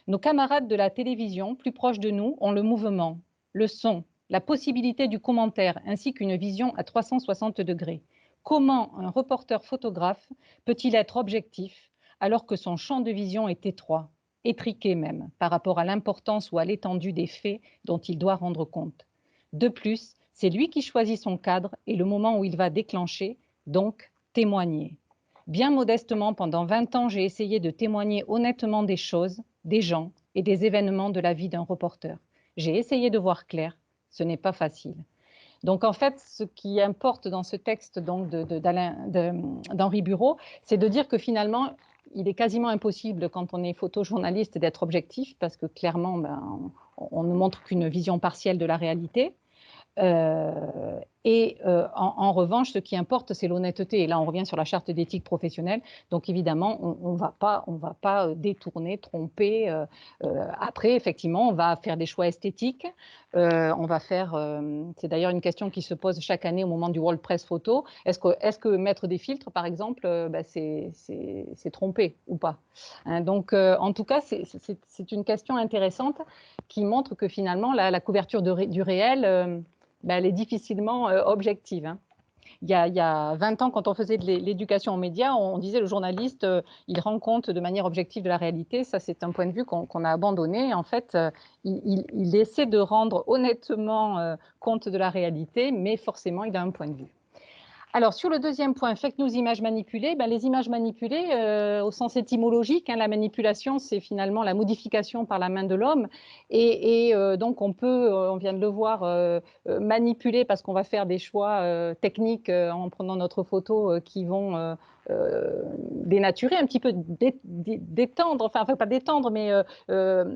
Nos camarades de la télévision, plus proches de nous, ont le mouvement, le son, la possibilité du commentaire ainsi qu'une vision à 360 degrés. Comment un reporter photographe peut-il être objectif alors que son champ de vision est étroit, étriqué même, par rapport à l'importance ou à l'étendue des faits dont il doit rendre compte? De plus, c'est lui qui choisit son cadre et le moment où il va déclencher, donc témoigner. Bien modestement, pendant 20 ans, j'ai essayé de témoigner honnêtement des choses, des gens et des événements de la vie d'un reporter. J'ai essayé de voir clair, ce n'est pas facile. Donc en fait, ce qui importe dans ce texte d'Henri Bureau, c'est de dire que finalement, il est quasiment impossible quand on est photojournaliste d'être objectif parce que clairement, on ne montre qu'une vision partielle de la réalité. En revanche, ce qui importe, c'est l'honnêteté. Et là, on revient sur la charte d'éthique professionnelle. Donc, évidemment, on ne va pas détourner, tromper. Après, effectivement, on va faire des choix esthétiques. C'est d'ailleurs une question qui se pose chaque année au moment du World Press Photo. Est-ce que mettre des filtres, par exemple, c'est tromper ou pas, hein? Donc, en tout cas, c'est une question intéressante qui montre que finalement, la couverture du réel, elle est difficilement objective, hein. Il y a 20 ans, quand on faisait de l'éducation aux médias, on disait le journaliste, il rend compte de manière objective de la réalité. Ça, c'est un point de vue qu'on a abandonné. En fait, il essaie de rendre honnêtement compte de la réalité, mais forcément, il a un point de vue. Alors, sur le deuxième point, fake news, images manipulées, les images manipulées, au sens étymologique, hein, la manipulation, c'est finalement la modification par la main de l'homme. Donc, on peut, on vient de le voir, manipuler parce qu'on va faire des choix techniques en prenant notre photo qui vont dénaturer un petit peu, détendre, enfin pas détendre, mais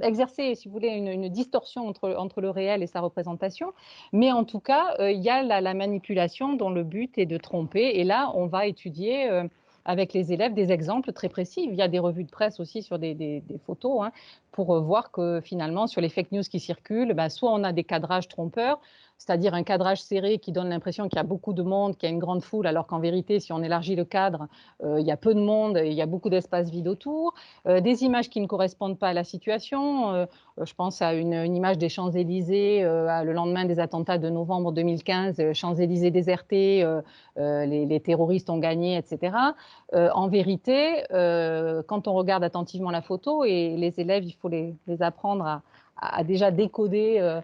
exercer, si vous voulez, une distorsion entre le réel et sa représentation. Mais en tout cas, il y a la manipulation dont le but est de tromper. Et là, on va étudier avec les élèves des exemples très précis. Il y a des revues de presse aussi sur des photos, hein, pour voir que finalement, sur les fake news qui circulent, soit on a des cadrages trompeurs, c'est-à-dire un cadrage serré qui donne l'impression qu'il y a beaucoup de monde, qu'il y a une grande foule, alors qu'en vérité, si on élargit le cadre, il y a peu de monde et il y a beaucoup d'espace vide autour. Des images qui ne correspondent pas à la situation. Je pense à une image des Champs-Élysées le lendemain des attentats de novembre 2015, Champs-Élysées désertés, les terroristes ont gagné, etc. En vérité, quand on regarde attentivement la photo, et les élèves, il faut les apprendre à déjà décoder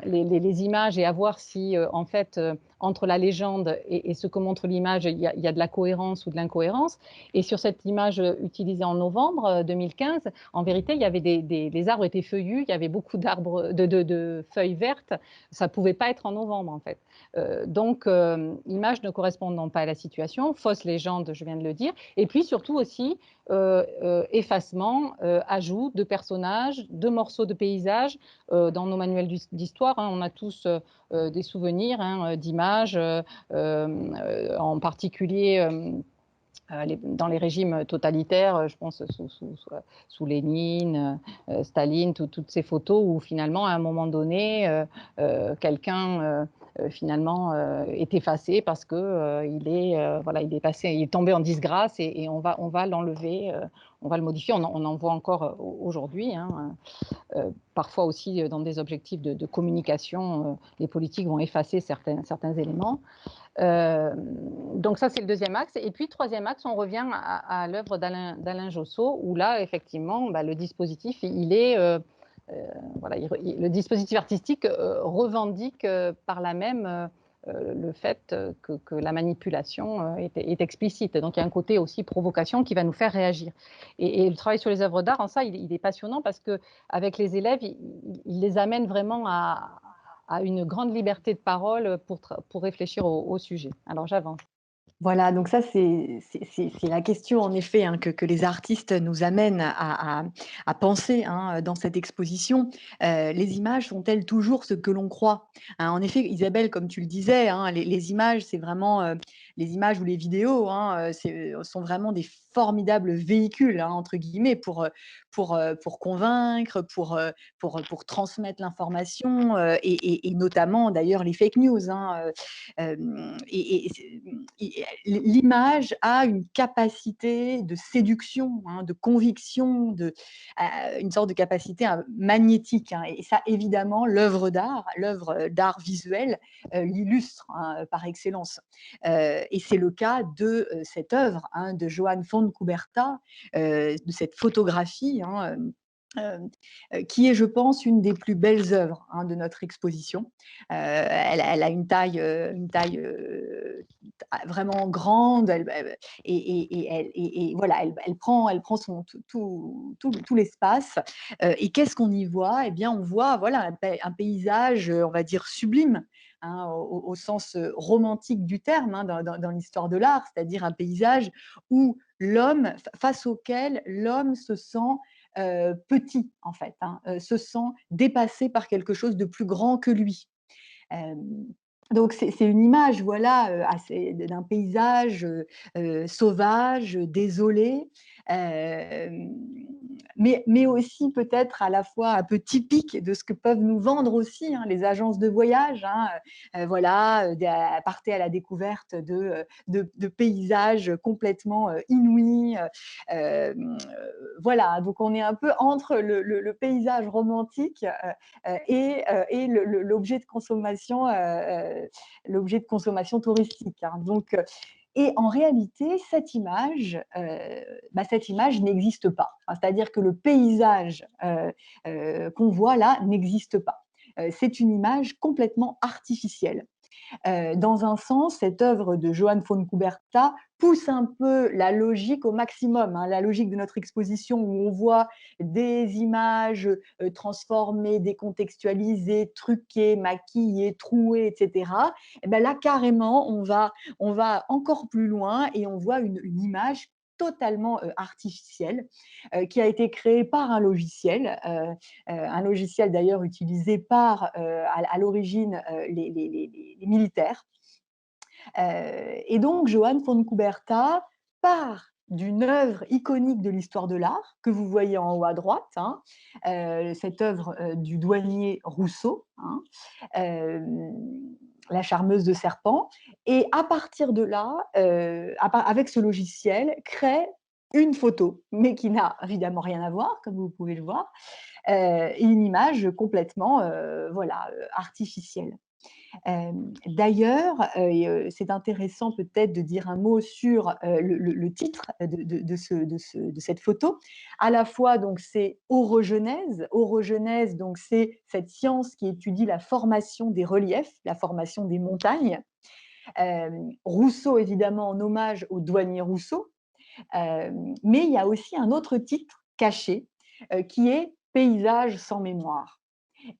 les images et à voir si, en fait, entre la légende et ce que montre l'image, il y a de la cohérence ou de l'incohérence. Et sur cette image utilisée en novembre 2015, en vérité, il y avait les arbres étaient feuillus, il y avait beaucoup d'arbres, de feuilles vertes. Ça ne pouvait pas être en novembre, en fait. Donc, images ne correspondant pas à la situation, fausse légende, je viens de le dire. Et puis, surtout aussi, effacement, ajout de personnages, de morceaux de paysages. Dans nos manuels d'histoire, hein, on a tous des souvenirs, hein, d'images, en particulier dans les régimes totalitaires, je pense sous Lénine, Staline, toutes ces photos où finalement, à un moment donné, quelqu'un finalement est effacé parce que voilà, il est tombé en disgrâce et on va l'enlever, on va le modifier. On en voit encore aujourd'hui, hein, parfois aussi dans des objectifs de communication, les politiques vont effacer certains éléments. Donc ça, c'est le deuxième axe. Et puis, troisième axe, on revient à l'œuvre d'Alain Josso, où là, effectivement, le dispositif, voilà, le dispositif artistique revendique par là même le fait que la manipulation est explicite. Donc, il y a un côté aussi provocation qui va nous faire réagir. Et le travail sur les œuvres d'art, en ça, il est passionnant parce qu'avec les élèves, il les amène vraiment à une grande liberté de parole pour réfléchir au sujet. Alors j'avance. Voilà, donc ça, c'est la question, en effet, hein, que les artistes nous amènent à penser, hein, dans cette exposition. Les images sont-elles toujours ce que l'on croit? Hein, en effet, Isabelle, comme tu le disais, hein, les images, c'est vraiment les images ou les vidéos, hein, sont vraiment des formidables véhicules, hein, entre guillemets, pour convaincre, pour transmettre l'information, et notamment d'ailleurs les fake news. Hein, l'image a une capacité de séduction, hein, de conviction, une sorte de capacité magnétique. Hein, et ça, évidemment, l'œuvre d'art visuel, l'illustre, hein, par excellence. Et c'est le cas de cette œuvre, hein, de Joan Fontcuberta, de cette photographie, hein, qui est, je pense, une des plus belles œuvres, hein, de notre exposition. Elle a une taille vraiment grande, et voilà, elle prend tout l'espace. Et qu'est-ce qu'on y voit? Eh bien, on voit, voilà, un paysage, on va dire, sublime, hein, au sens romantique du terme, hein, dans l'histoire de l'art, c'est-à-dire un paysage où l'homme, face auquel l'homme se sent petit, en fait, hein, se sent dépassé par quelque chose de plus grand que lui. Euh, donc c'est une image, voilà, d'un paysage sauvage, désolé, euh, mais aussi peut-être à la fois un peu typique de ce que peuvent nous vendre aussi, hein, les agences de voyage. Hein, voilà, partez à la découverte de paysages complètement inouïs. Euh, voilà, donc on est un peu entre le paysage romantique et l'objet de consommation touristique. Hein. Donc, et en réalité, cette image n'existe pas. Hein, c'est-à-dire que le paysage qu'on voit là n'existe pas. C'est une image complètement artificielle. Dans un sens, cette œuvre de Joan Fontcuberta pousse un peu la logique au maximum, hein, la logique de notre exposition où on voit des images transformées, décontextualisées, truquées, maquillées, trouées, etc. Et ben là, carrément, on va encore plus loin et on voit une image totalement artificielle, qui a été créée par un logiciel d'ailleurs utilisé par, à l'origine, les militaires. Et donc, Joan Fontcuberta part d'une œuvre iconique de l'histoire de l'art que vous voyez en haut à droite, hein, cette œuvre du douanier Rousseau, hein, euh, La charmeuse de serpent, et à partir de là, avec ce logiciel, crée une photo, mais qui n'a évidemment rien à voir, comme vous pouvez le voir, et une image complètement voilà, artificielle. D'ailleurs, c'est intéressant peut-être de dire un mot sur le titre de cette photo. À la fois, donc, c'est orogenèse. Orogenèse, donc, c'est cette science qui étudie la formation des reliefs, la formation des montagnes. Rousseau, évidemment, en hommage au douanier Rousseau. Mais il y a aussi un autre titre caché qui est Paysage sans mémoire.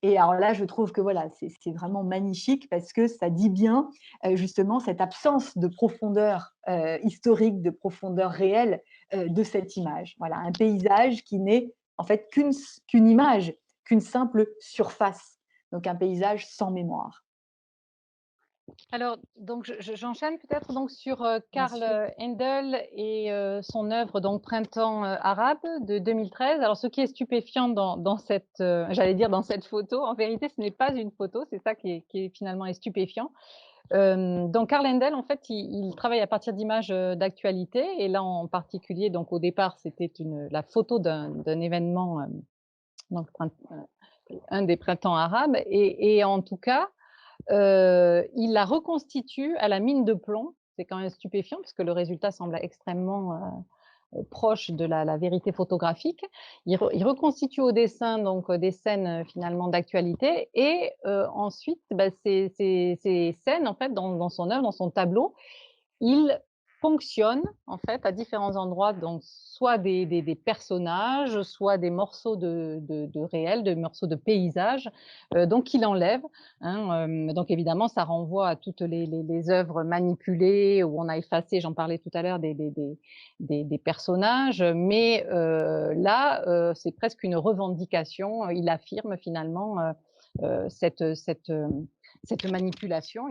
Et alors là, je trouve que voilà, c'est vraiment magnifique parce que ça dit bien justement cette absence de profondeur historique, de profondeur réelle de cette image. Voilà, un paysage qui n'est en fait qu'une image, qu'une simple surface. Donc un paysage sans mémoire. Alors, donc j'enchaîne peut-être donc sur, Bien Karl sûr. Handel et son œuvre donc Printemps, arabe de 2013. Alors ce qui est stupéfiant dans cette, j'allais dire dans cette photo, en vérité ce n'est pas une photo, c'est ça qui est finalement est stupéfiant. Donc Karl Handel en fait il travaille à partir d'images, d'actualité et là en particulier donc au départ c'était la photo d'un événement, donc un des printemps arabes et en tout cas, il la reconstitue à la mine de plomb. C'est quand même stupéfiant parce que le résultat semble extrêmement, proche de la vérité photographique. Il reconstitue au dessin donc, des scènes, finalement d'actualité et ensuite, bah, ces scènes en fait dans son œuvre, dans son tableau, il fonctionne en fait à différents endroits, donc soit des personnages, soit des morceaux de réel, de morceaux de paysages, donc il enlève, hein, donc évidemment ça renvoie à toutes les œuvres manipulées où on a effacé, j'en parlais tout à l'heure, des personnages, mais là, c'est presque une revendication, il affirme finalement, cette manipulation.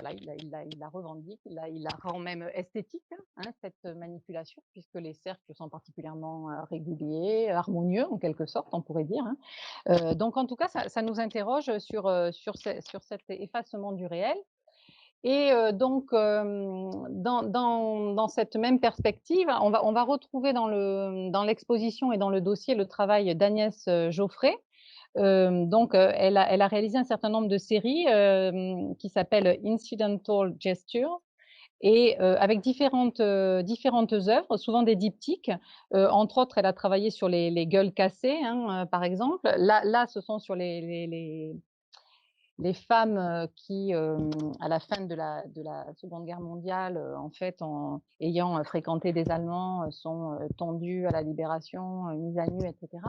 Voilà, il la revendique, il la rend même esthétique, hein, cette manipulation, puisque les cercles sont particulièrement réguliers, harmonieux en quelque sorte, on pourrait dire. Hein. Donc en tout cas, ça nous interroge sur cet effacement du réel. Et donc, dans cette même perspective, on va retrouver dans l'exposition et dans le dossier le travail d'Agnès Geoffrey, donc, elle a réalisé un certain nombre de séries, qui s'appellent Incidental Gesture et avec différentes œuvres, souvent des diptyques. Entre autres, elle a travaillé sur les gueules cassées, hein, par exemple. Là, ce sont sur les femmes qui, à la fin de la Seconde Guerre mondiale, en fait, ayant fréquenté des Allemands, sont tendues à la libération, mises à nu, etc.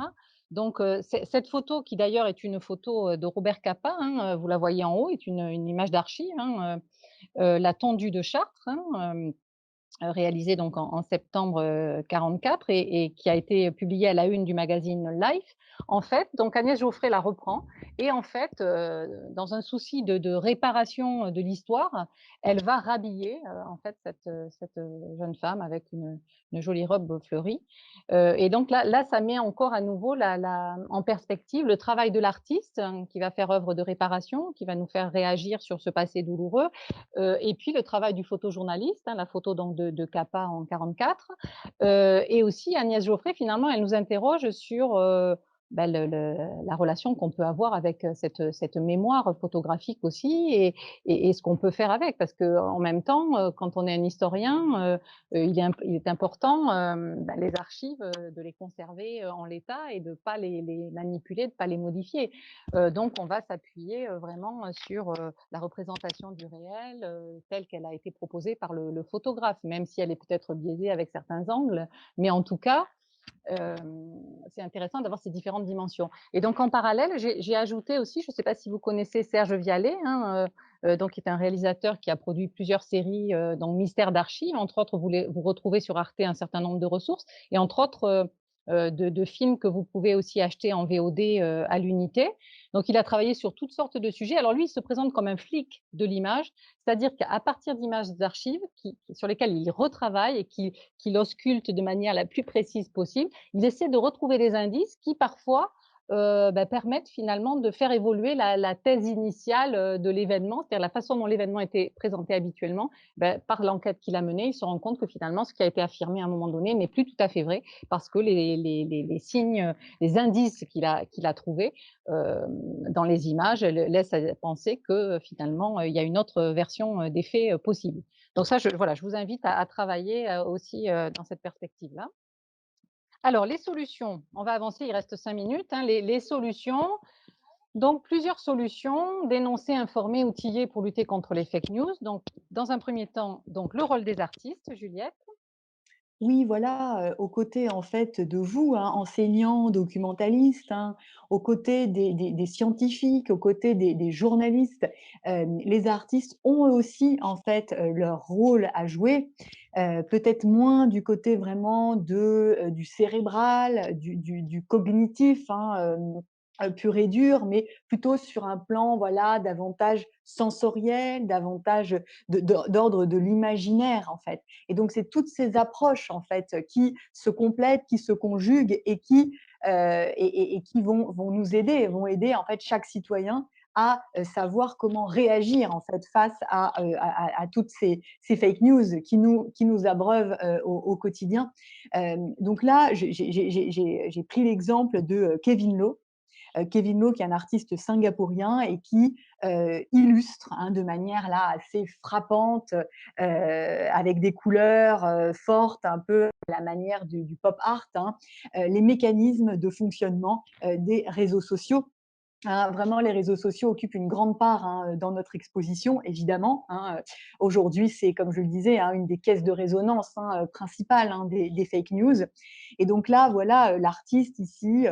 Donc, cette photo, qui d'ailleurs est une photo de Robert Capa, hein, vous la voyez en haut, est une image d'archive, hein, la tondue de Chartres, hein, réalisé donc en septembre 44 et qui a été publié à la une du magazine Life. En fait, donc Agnès Geoffrey la reprend et en fait, dans un souci de réparation de l'histoire, elle va rhabiller en fait cette jeune femme avec une jolie robe fleurie. Et donc là, ça met encore à nouveau en perspective le travail de l'artiste, hein, qui va faire œuvre de réparation, qui va nous faire réagir sur ce passé douloureux, et puis le travail du photojournaliste, hein, la photo donc de Capa en 44, et aussi Agnès Geoffrey, finalement, elle nous interroge sur bah, la relation qu'on peut avoir avec cette mémoire photographique aussi et ce qu'on peut faire avec. Parce qu'en même temps, quand on est un historien, il est important, bah, les archives, de les conserver en l'état et de ne pas les manipuler, de ne pas les modifier. Donc, on va s'appuyer vraiment sur la représentation du réel telle qu'elle a été proposée par le photographe, même si elle est peut-être biaisée avec certains angles. Mais en tout cas, euh, c'est intéressant d'avoir ces différentes dimensions. Et donc, en parallèle, j'ai ajouté aussi, je ne sais pas si vous connaissez Serge Vialet, hein, donc, qui est un réalisateur qui a produit plusieurs séries, donc Mystère d'archives, entre autres, vous retrouvez sur Arte un certain nombre de ressources, et entre autres, de films que vous pouvez aussi acheter en VOD à l'unité. Donc, il a travaillé sur toutes sortes de sujets. Alors, lui, il se présente comme un flic de l'image, c'est-à-dire qu'à partir d'images d'archives sur lesquelles il retravaille et qu'il ausculte de manière la plus précise possible, il essaie de retrouver des indices qui, parfois, bah, permettent finalement de faire évoluer la thèse initiale de l'événement, c'est-à-dire la façon dont l'événement était présenté habituellement. Bah, par l'enquête qu'il a menée, il se rend compte que finalement, ce qui a été affirmé à un moment donné n'est plus tout à fait vrai, parce que les signes, les indices qu'il a trouvés dans les images laissent à penser que finalement, il y a une autre version des faits possible. Donc ça, voilà, je vous invite à travailler aussi dans cette perspective-là. Alors, les solutions, on va avancer, il reste 5 minutes. Hein, les solutions, donc plusieurs solutions, dénoncer, informer, outiller pour lutter contre les fake news. Donc, dans un premier temps, donc, le rôle des artistes, Juliette. Oui, voilà, aux côtés, en fait, de vous, hein, enseignants, documentalistes, hein, aux côtés des scientifiques, aux côtés des journalistes, les artistes ont eux aussi, en fait, leur rôle à jouer, peut-être moins du côté vraiment du cérébral, du cognitif, hein, pur et dur, mais plutôt sur un plan, voilà, davantage sensoriel, davantage d'ordre de l'imaginaire, en fait. Et donc, c'est toutes ces approches, en fait, qui se complètent, qui se conjuguent et et qui vont nous aider, vont aider, en fait, chaque citoyen à savoir comment réagir, en fait, face à toutes ces fake news qui nous abreuvent au quotidien. Donc là, j'ai pris l'exemple de Kevin Lowe. Kevin Lowe, qui est un artiste singapourien et qui illustre de manière là assez frappante, avec des couleurs fortes, un peu à la manière du pop art, les mécanismes de fonctionnement des réseaux sociaux. Vraiment, les réseaux sociaux occupent une grande part dans notre exposition, évidemment. Aujourd'hui, c'est, comme je le disais, une des caisses de résonance principales des fake news. Et donc là, voilà, l'artiste ici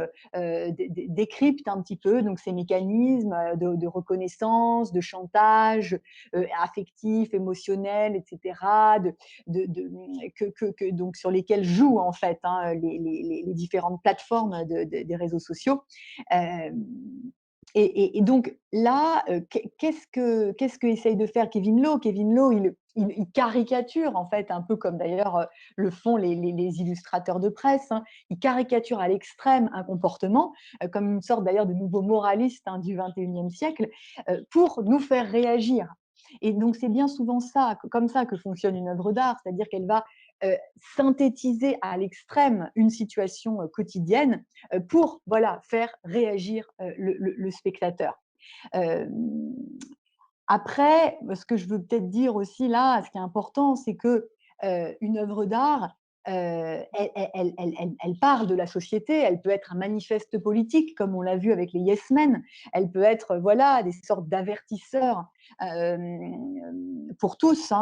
décrypte un petit peu donc, ces mécanismes de reconnaissance, de chantage affectif, émotionnel, etc., donc, sur lesquels jouent en fait les différentes plateformes des réseaux sociaux. Euh, et donc là, qu'est-ce que essaye de faire Kevin Lowe? Kevin Lowe, il caricature en fait, un peu comme d'ailleurs le font les illustrateurs de presse. Il caricature à l'extrême un comportement, comme une sorte d'ailleurs de nouveau moraliste du 21e siècle, pour nous faire réagir. Et donc c'est bien souvent ça, comme ça que fonctionne une œuvre d'art, c'est-à-dire qu'elle va synthétiser à l'extrême une situation quotidienne pour voilà, faire réagir le spectateur. Euh, Après, ce que je veux peut-être dire aussi là, ce qui est important, c'est que une œuvre d'art, elle parle de la société, elle peut être un manifeste politique, comme on l'a vu avec les Yes Men, elle peut être voilà, des sortes d'avertisseurs euh, pour tous,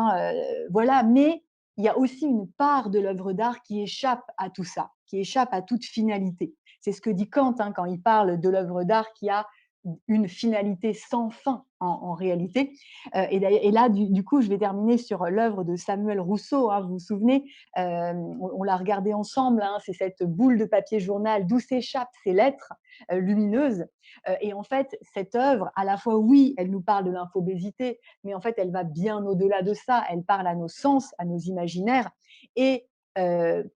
voilà, mais il y a aussi une part de l'œuvre d'art qui échappe à tout ça, qui échappe à toute finalité. C'est ce que dit Kant quand il parle de l'œuvre d'art qui a une finalité sans fin en réalité. Et là, du coup, je vais terminer sur l'œuvre de Samuel Rousseau. Vous vous souvenez, on l'a regardé ensemble. C'est cette boule de papier journal d'où s'échappent ces lettres lumineuses. Et en fait, cette œuvre, à la fois, oui, elle nous parle de l'infobésité, mais en fait, elle va bien au-delà de ça. Elle parle à nos sens, à nos imaginaires, et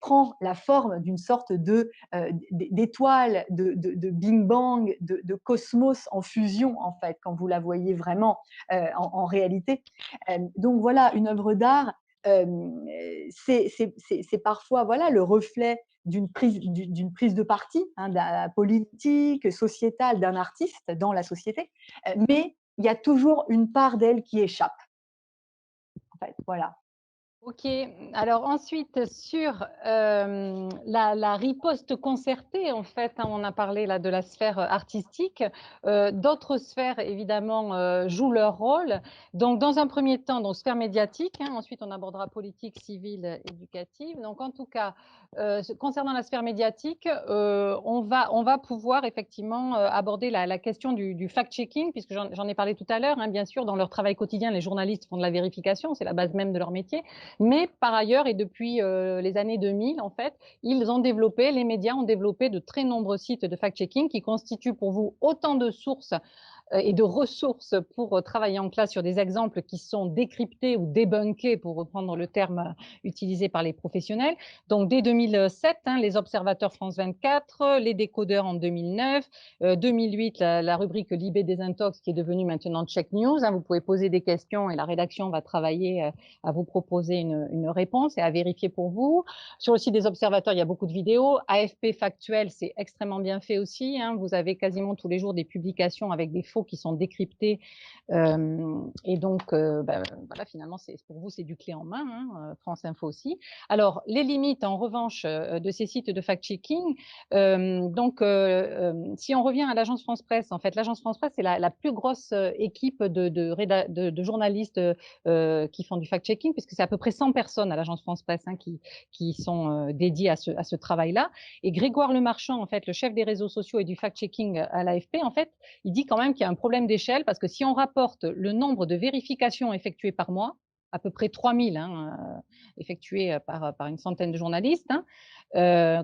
prend la forme d'une sorte d'étoile, de Bing Bang, de cosmos en fusion, en fait, quand vous la voyez vraiment en réalité. Donc voilà, une œuvre d'art, c'est parfois voilà, le reflet d'une prise de parti politique, sociétale d'un artiste dans la société, mais il y a toujours une part d'elle qui échappe. En fait, voilà. OK. Alors ensuite sur, la riposte concertée en fait, on a parlé là de la sphère, artistique, d'autres sphères évidemment, jouent leur rôle. Donc dans un premier temps, donc sphère médiatique, ensuite on abordera politique, civile, éducative. Donc en tout cas, concernant la sphère médiatique, on va pouvoir effectivement, aborder la question du fact-checking puisque j'en ai parlé tout à l'heure, bien sûr dans leur travail quotidien, les journalistes font de la vérification, c'est la base même de leur métier. Mais par ailleurs, et depuis les années 2000, en fait, les médias ont développé de très nombreux sites de fact-checking qui constituent pour vous autant de sources et de ressources pour travailler en classe sur des exemples qui sont décryptés ou débunkés, pour reprendre le terme utilisé par les professionnels. Donc, dès 2007, les observateurs France 24, les décodeurs en 2009, 2008, la rubrique Libé des Intox qui est devenue maintenant Check News. Vous pouvez poser des questions et la rédaction va travailler à vous proposer une réponse et à vérifier pour vous. Sur le site des observateurs, il y a beaucoup de vidéos. AFP Factuel, c'est extrêmement bien fait aussi. Vous avez quasiment tous les jours des publications avec des faux qui sont décryptés. Et donc, voilà, finalement, pour vous, c'est du clé en main. France Info aussi. Alors, les limites, en revanche, de ces sites de fact-checking. Si on revient à l'agence France Presse, en fait, l'agence France Presse, c'est la plus grosse équipe de journalistes qui font du fact-checking, puisque c'est à peu près 100 personnes à l'agence France Presse qui sont dédiées à ce travail-là. Et Grégoire Lemarchand, en fait, le chef des réseaux sociaux et du fact-checking à l'AFP, en fait, il dit quand même qu'il y a un problème d'échelle, parce que si on rapporte le nombre de vérifications effectuées par mois, à peu près 3000 effectués par une centaine de journalistes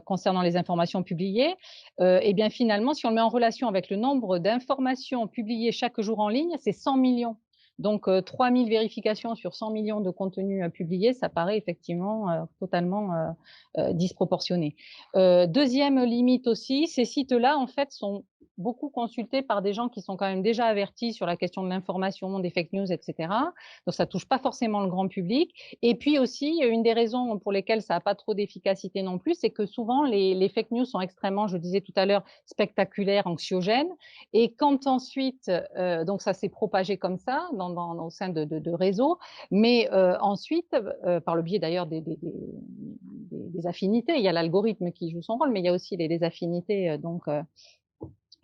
concernant les informations publiées. Et bien finalement, si on le met en relation avec le nombre d'informations publiées chaque jour en ligne, c'est 100 millions. Donc 3000 vérifications sur 100 millions de contenus publiés, ça paraît effectivement totalement disproportionné. Deuxième limite aussi, ces sites-là en fait sont beaucoup consultés par des gens qui sont quand même déjà avertis sur la question de l'information, des fake news, etc. Donc ça touche pas forcément le grand public. Et puis aussi, une des raisons pour lesquelles ça n'a pas trop d'efficacité non plus, c'est que souvent les fake news sont extrêmement, je disais tout à l'heure, spectaculaires, anxiogènes. Et quand ensuite, donc ça s'est propagé comme ça au sein de réseaux, mais ensuite, par le biais d'ailleurs des affinités, il y a l'algorithme qui joue son rôle, mais il y a aussi les affinités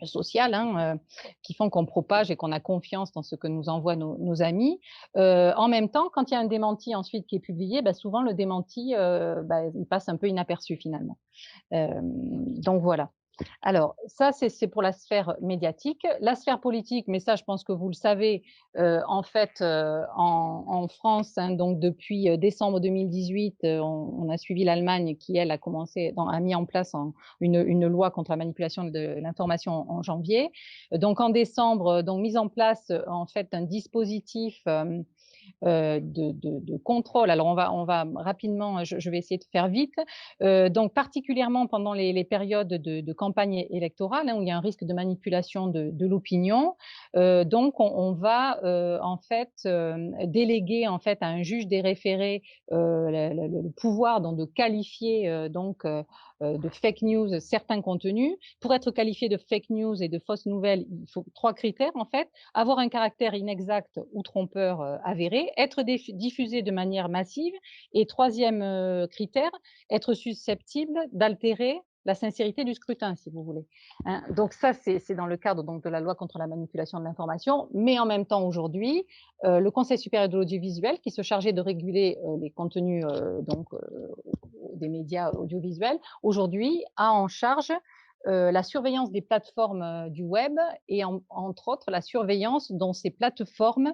sociales qui font qu'on propage et qu'on a confiance dans ce que nous envoient nos amis. En même temps, quand il y a un démenti ensuite qui est publié, souvent le démenti, il passe un peu inaperçu finalement. Donc voilà. Alors, ça, c'est pour la sphère médiatique. La sphère politique, mais ça, je pense que vous le savez, en fait, en France, donc depuis décembre 2018, on a suivi l'Allemagne qui, elle, a mis en place une loi contre la manipulation de l'information en janvier. Donc, en décembre, donc mise en place, en fait, un dispositif de contrôle. Alors, on va rapidement, je vais essayer de faire vite. Donc, particulièrement pendant les périodes de campagne électorale, où il y a un risque de manipulation de l'opinion. Donc, on va en fait déléguer en fait à un juge des référés le pouvoir donc, de qualifier de fake news certains contenus. Pour être qualifié de fake news et de fausses nouvelles, il faut 3 critères en fait: avoir un caractère inexact ou trompeur avéré, être diffusé de manière massive et troisième critère, être susceptible d'altérer la sincérité du scrutin, si vous voulez. Donc ça, c'est dans le cadre donc, de la loi contre la manipulation de l'information, mais en même temps aujourd'hui, le Conseil supérieur de l'audiovisuel, qui se chargeait de réguler les contenus des médias audiovisuels, aujourd'hui a en charge la surveillance des plateformes du web et entre autres la surveillance dont ces plateformes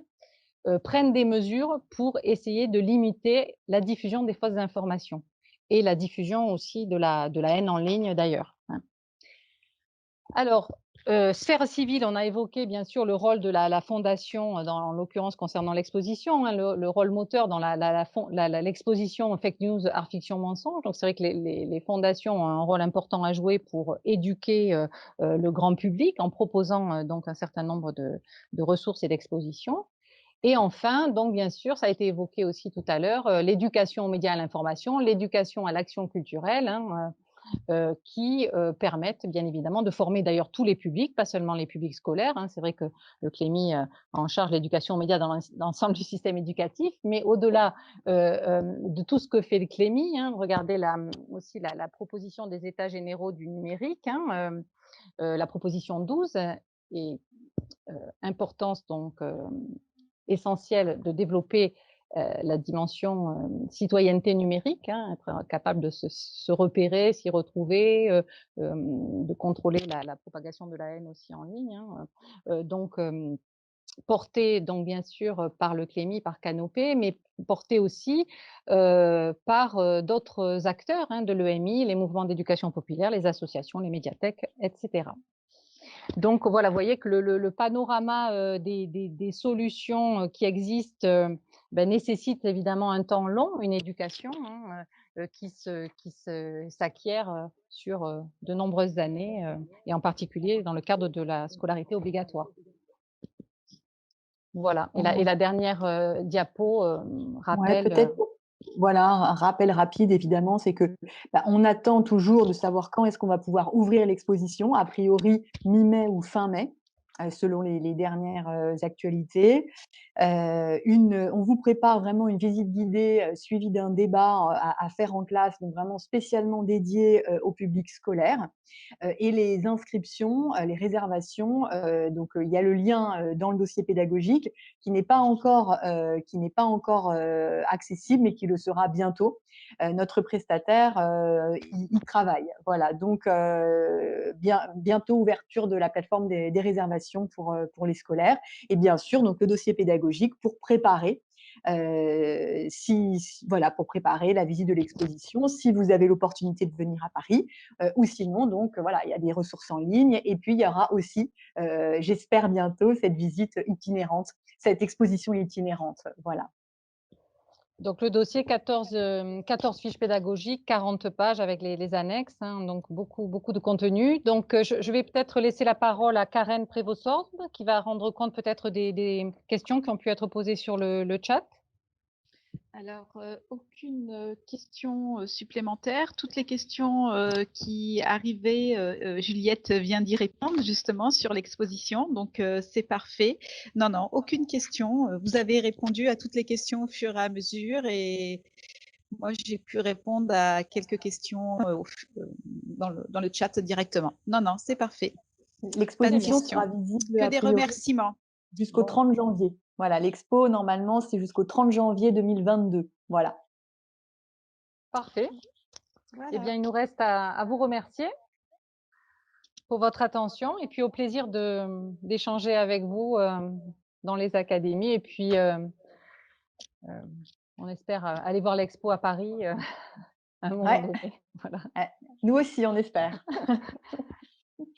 prennent des mesures pour essayer de limiter la diffusion des fausses informations et la diffusion aussi de la haine en ligne d'ailleurs. Alors, sphère civile, on a évoqué bien sûr le rôle de la fondation, en l'occurrence concernant l'exposition, le rôle moteur dans l'exposition fake news, art, fiction, mensonge. Donc c'est vrai que les fondations ont un rôle important à jouer pour éduquer le grand public en proposant donc un certain nombre de ressources et d'expositions. Et enfin, donc bien sûr, ça a été évoqué aussi tout à l'heure, l'éducation aux médias et à l'information, l'éducation à l'action culturelle, qui permettent bien évidemment de former d'ailleurs tous les publics, pas seulement les publics scolaires. C'est vrai que le Clémy a en charge l'éducation aux médias dans l'ensemble du système éducatif, mais au-delà de tout ce que fait le Clémy, regardez aussi la proposition des États généraux du numérique, la proposition 12, et importance donc essentielle de développer la dimension citoyenneté numérique, être capable de se repérer, s'y retrouver, de contrôler la propagation de la haine aussi en ligne. Donc, porté donc bien sûr par le Clémy, par Canopé, mais porté aussi par d'autres acteurs de l'EMI, les mouvements d'éducation populaire, les associations, les médiathèques, etc. Donc voilà, vous voyez que le panorama des solutions qui existent nécessite évidemment un temps long, une éducation qui s'acquiert sur de nombreuses années et en particulier dans le cadre de la scolarité obligatoire. Voilà. Et la dernière diapo Ouais, rappelle. peut-être, voilà, un rappel rapide évidemment, c'est que, on attend toujours de savoir quand est-ce qu'on va pouvoir ouvrir l'exposition, a priori mi-mai ou fin mai, selon les dernières actualités. On vous prépare vraiment une visite guidée suivie d'un débat à faire en classe, donc vraiment spécialement dédié au public scolaire. Et les inscriptions, les réservations, donc il y a le lien dans le dossier pédagogique qui n'est pas encore accessible, mais qui le sera bientôt. Notre prestataire y travaille. Voilà, donc bientôt ouverture de la plateforme des réservations pour les scolaires. Et bien sûr, donc le dossier pédagogique pour préparer voilà, pour préparer la visite de l'exposition, si vous avez l'opportunité de venir à Paris, ou sinon, donc voilà, il y a des ressources en ligne et puis il y aura aussi, j'espère bientôt, cette visite itinérante, cette exposition itinérante, voilà. Donc le dossier 14 fiches pédagogiques, 40 pages avec les annexes, hein, donc beaucoup de contenu. Donc je vais peut-être laisser la parole à Karen Prévost-Sorbe qui va rendre compte peut-être des questions qui ont pu être posées sur le chat. Alors, aucune, question, supplémentaire. Toutes les questions, qui arrivaient, Juliette vient d'y répondre justement sur l'exposition, donc c'est parfait. Non, non, aucune question, vous avez répondu à toutes les questions au fur et à mesure et moi j'ai pu répondre à quelques questions, dans le chat directement. Non, non, c'est parfait. Pas de L'exposition questions. sera visible Que a des priori remerciements. jusqu'au 30 janvier. Voilà, l'expo normalement c'est jusqu'au 30 janvier 2022. Voilà. Parfait. Voilà. Eh bien, il nous reste à vous remercier pour votre attention et puis au plaisir d'échanger avec vous dans les académies. Et puis, on espère aller voir l'expo à Paris à un moment Ouais, donné. Voilà. nous aussi on espère.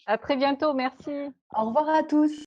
À très bientôt. Merci. Au revoir à tous.